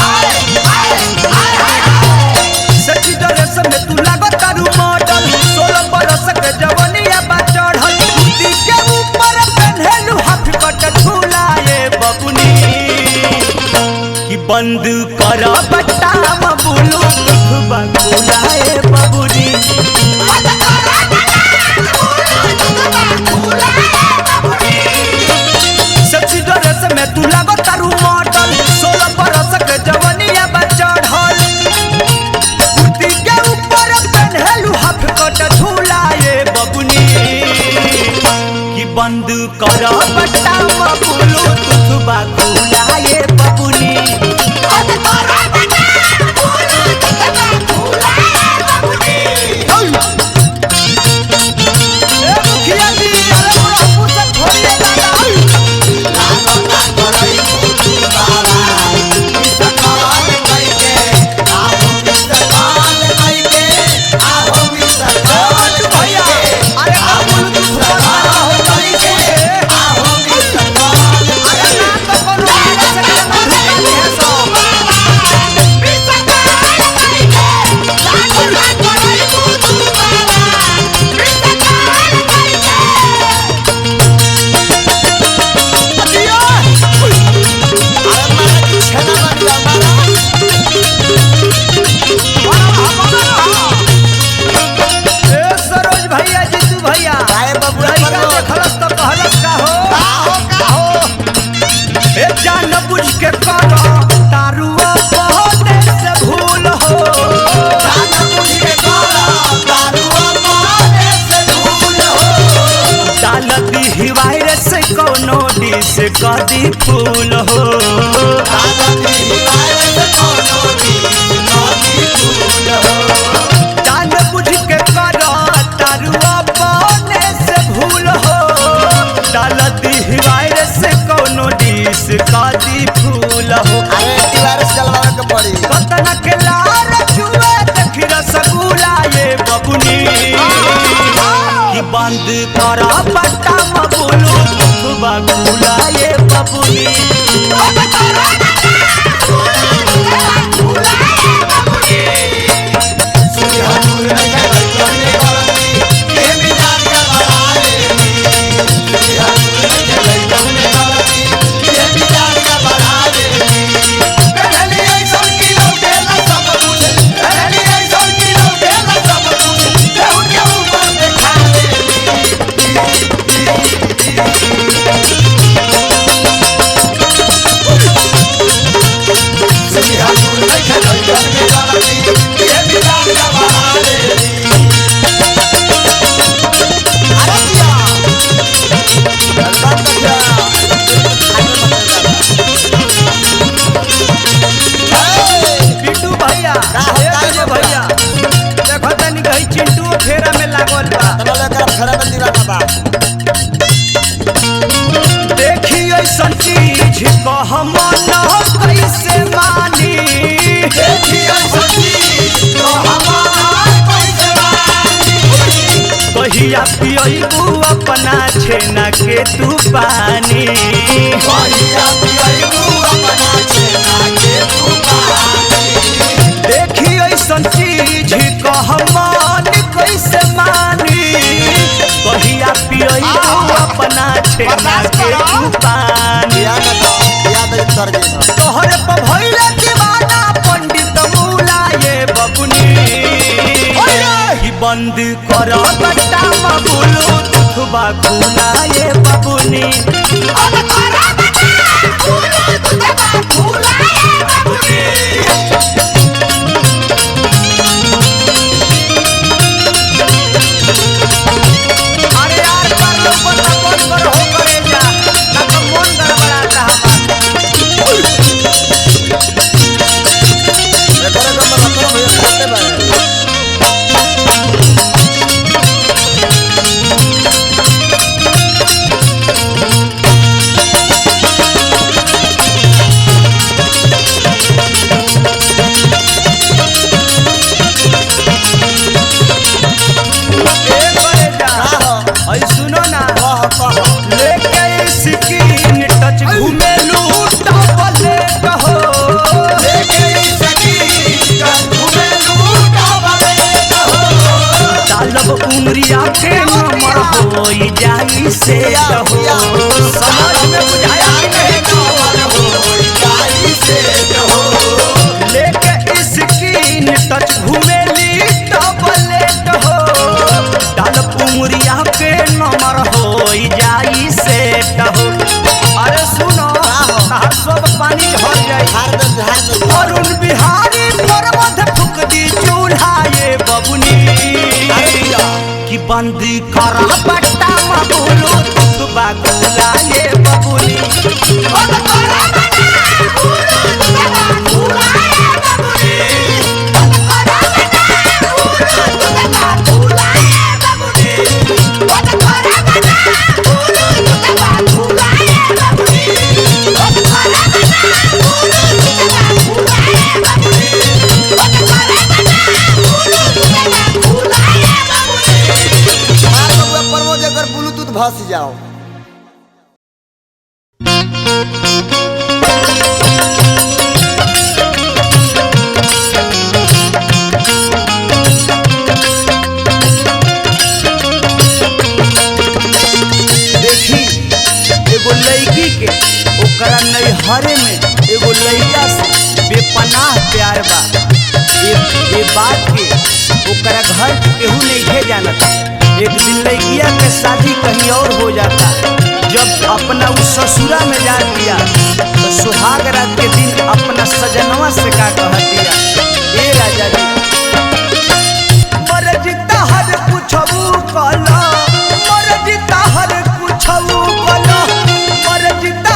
सेक्सी ड्रेस में तू लागो तारू मॉडल 16 बरस के जवानिया बा चढ़ल कुर्ती के ऊपर पहनलू हाफ कट झूलाए बबुनी कि बंद कर बट्टा बबुलू बबुलाए बबुनी सेक्सी ड्रेस में तू लागो तारू मॉडल 16 बरस के जवानिया बा चढ़ल कुर्ती के ऊपर पहनलू हाफ कट झूलाए बबुनी कि बंद कर बट्टा बबुलू तुथबा झूलाए बबुनी मुखिया जी अरे मोरा पूछत छोड़िए दादा भैया अरे कदी फूल हो जान बुझ के कर तारू अपने से भूल हो डालती वायरस कौनो डिस कदी फूल हो अरे वायरस चलवा के पड़ी कतन के लार छुए देखी रसगुल्ला ये बबुनी कि बंद कर बट्टा मबुलू बबुला ये बबुनी कैसे मानी कहिया पियबू अपना छेना के तू पानी देखी ऐसन चीज कहमान कैसे मानी कहिया पियबू अपना छेना के तू पानी तोहरे पर भइले दीवाना पंडित मूला ये बबुनी कि बंद कर बट्टा मबुलू दुखबा खुला ये बबुनी अरे यार कर लो बंद कर हो करे जा ना तो मन गड़बड़ाता सुनो ना लेके स्किन टच घूमेलू डबले कहो डालब उमरिया के नंबर हो जाई से हो समझ में बुझाया लेके स्किन टच घूमेली डबले कहो डालब उमरिया के नंबर हो जाई से हो अरे सुनो सब पानी झड़ जाई अरुण बिहारी पर मध फुक दी चूल्हा ये बबुनी कि बंदी कर बट्टा मबुलू सुबह गुला ये बबुनी ब्लूटूथ भस जाओ देखी एगो लड़की के ओकरा नैहरे में एगो लड़का से बेपनाह प्यार बा ये बात के ओकरा घर केहू नहीं जानता एक दिन लड़किया के शादी कहीं और हो जाता जब अपना उस ससुरा में जा दिया तो सुहाग रात के दिन अपना सजनवा से का कह दिया ए राजा जी मरजिता हर कुछबू कला मरजिता हर कुछबू कला मरजिता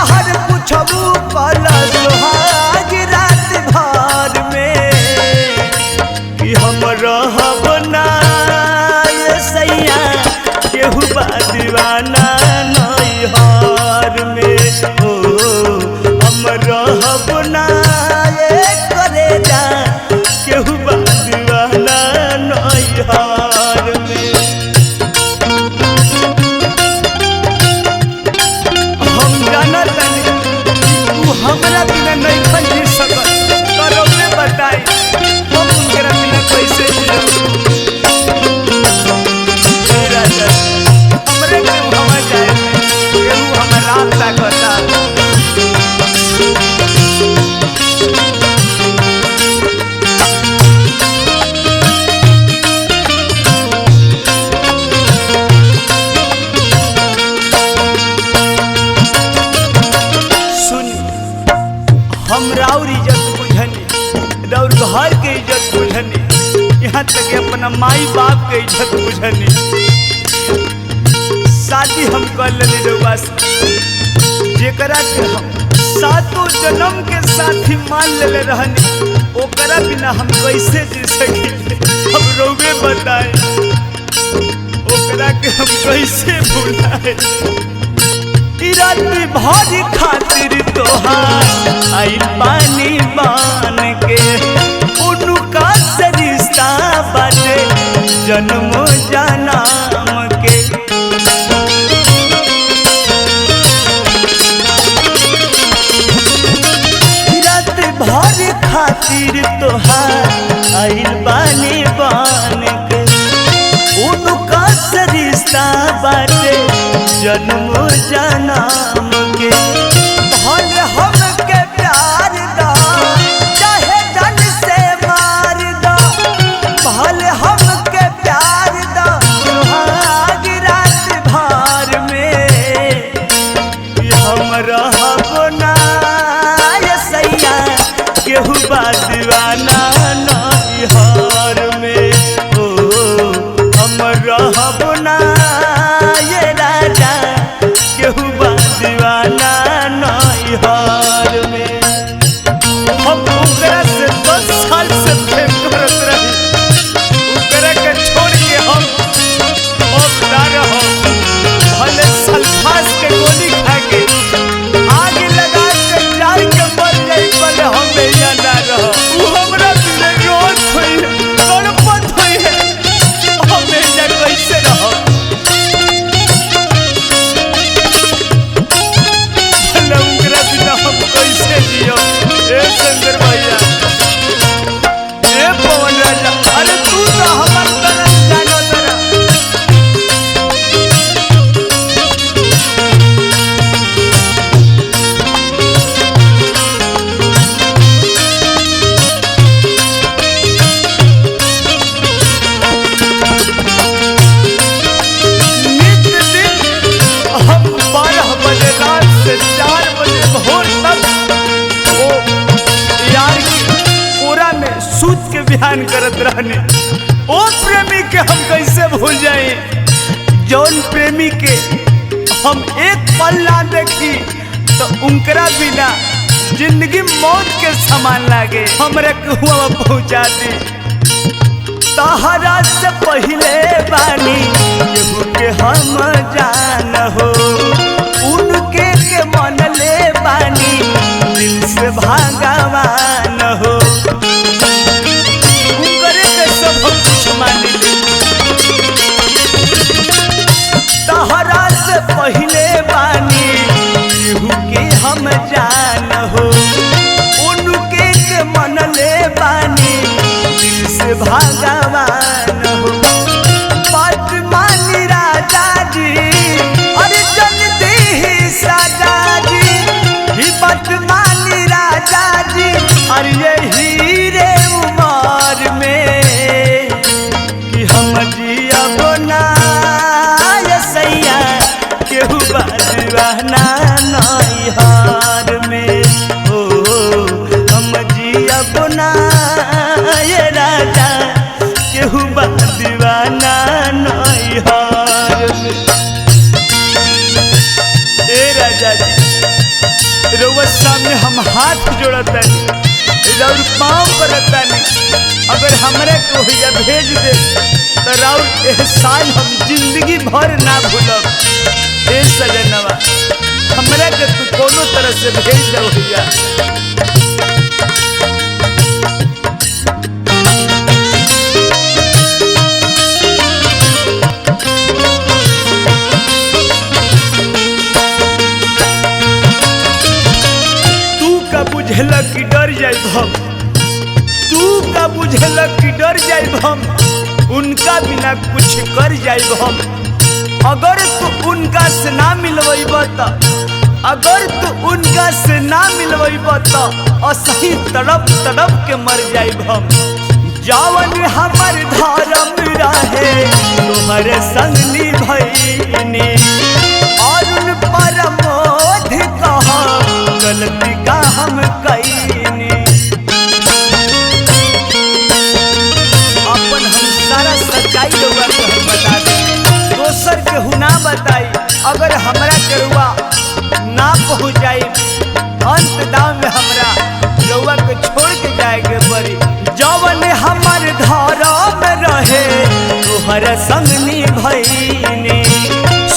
अपना माई बाप के इज्जत बुझनी। शादी हम कर लेनी रउआ से, जेकरा के हम सातों जन्म के साथी मान लेले रहनी, ओकरा बिना हम कैसे जी सकी? हम रउवे बताए ओकरा के हम कैसे भुलाए? रात भर खातिर तोहार आई पानी बान के, उनका से रिश्ता बाटे जन्म जन्म के। रात भर खातिर तोहार आई पानी बान के, उनका से रिश्ता बाटे जन्म जन्म के। भल हमके प्यार दा चाहे जन से मार दा, भल हमके प्यार दा सुहाग रात भर में। हम रहब ना ये सैया केहू बा दीवाना नैहर में, ओ हम रहब ना ये राजा केहू बा दीवाना नैहर में। हम ओकरा से 10 साल से प्रेम करत रही, ओकरा के छोड़ के हम अब ना रहब। भले सल्फास के गोली खा के आग लगा के जान के मर जाई, भले हम यहाँ ना रहब। उ हमरा बिना रोत होई तड़पत होई है, हम यहाँ कैसे रहब? हम कैसे जियो? ए शंकर भैया, ए पवन राजा, अरे तू तो हमार तरह जानो तरह। नित दिन हम 12 बजे रात से 4 बजे भोर तक वो यार की कोरा में सूत के बयान करत रहने। ओ प्रेमी के हम कैसे भूल जाए, जौन प्रेमी के हम एक पल ना देखी तो उनकरा बिना जिंदगी मौत के समान लागे। हमरे कुआं पहुंचा दी तहरा से पहले बानी केहू के हम जान हो, उनके के मन ले बानी दिल से भगवान हो। उनकरे के सब हम कुछ मान ले, तहरा से पहले बानी केहू के हम जान हो, उनके के मन ले बानी दिल से भगवान हो। बात मानी राजा जी, अरे जन दी साजा जी, ही बात मानी राजा जी, अरे यही रे उमर में कि हम जियब ना ये सैया केहू बा दीवाना नैहर में। ओ हम जियब ना ये राजा केहू बा दीवाना नैहर में। ए राजा जी, रउआ सामने हम हाथ जोड़तानी, राउर पाँव पड़तानी, अगर हमरा को भैया भेज दे तो राउर एहसान हम जिंदगी भर ना भूलब। ए सजनवा, हमरा के तू कोनो तरह से भेज दो भैया। तू का बुझल कि डर जाइब हम, तू का बुझल कि डर जाइब हम, उनका बिना कुछ कर जाइब हम। अगर तू उनका से ना मिलवैब त, अगर तू उनका से ना मिलवैब त असही तड़प तड़प के मर जाइब हम। जवन हमर धर्म रहे तोहरे संग निभैनी, और उन परमोध कहा गलती का हम कैनी। अपन हम सारा भईनी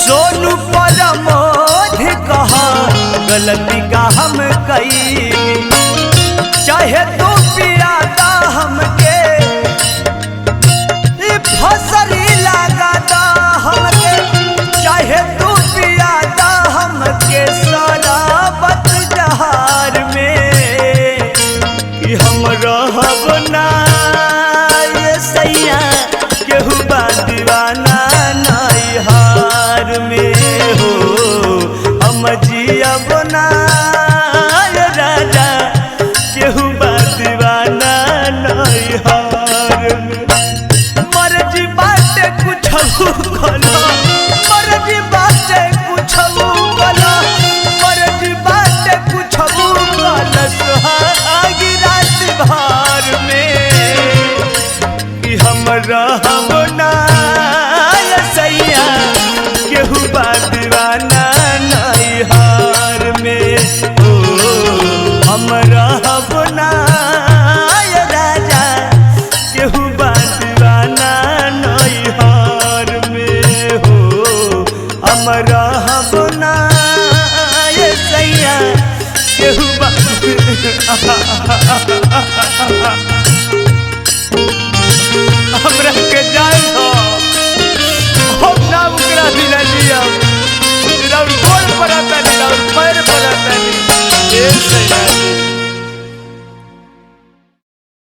सोनू परमोध कह गलती का हम कईनी चाहे तू पियादा हमके फसरी लगादा हमके चाहे तू पियादा हमके शराबत जहार में कि हम रहब ना ये सैया केहू बा दीवाना नैहार में हो हम जियब ना ये राजा केहू बा दीवाना नैहार में मर्जी बाटे कुछहू कला मर्जी बाटे कुछहू कला मर्जी बाटे कुछहू कला सुहागी रात भर में कि हम रहब ना ये सैया केहू बा दीवाना नैहार में ओ हम रहब ना ये राजा केहू बा दीवाना नैहार में हो हम रहब ना ये सैया केहू बा हमरा के जान हो हम ना उकरा दिला लिया राउर गोल पर आता नहीं राउर पैर पर आता नहीं ए सैया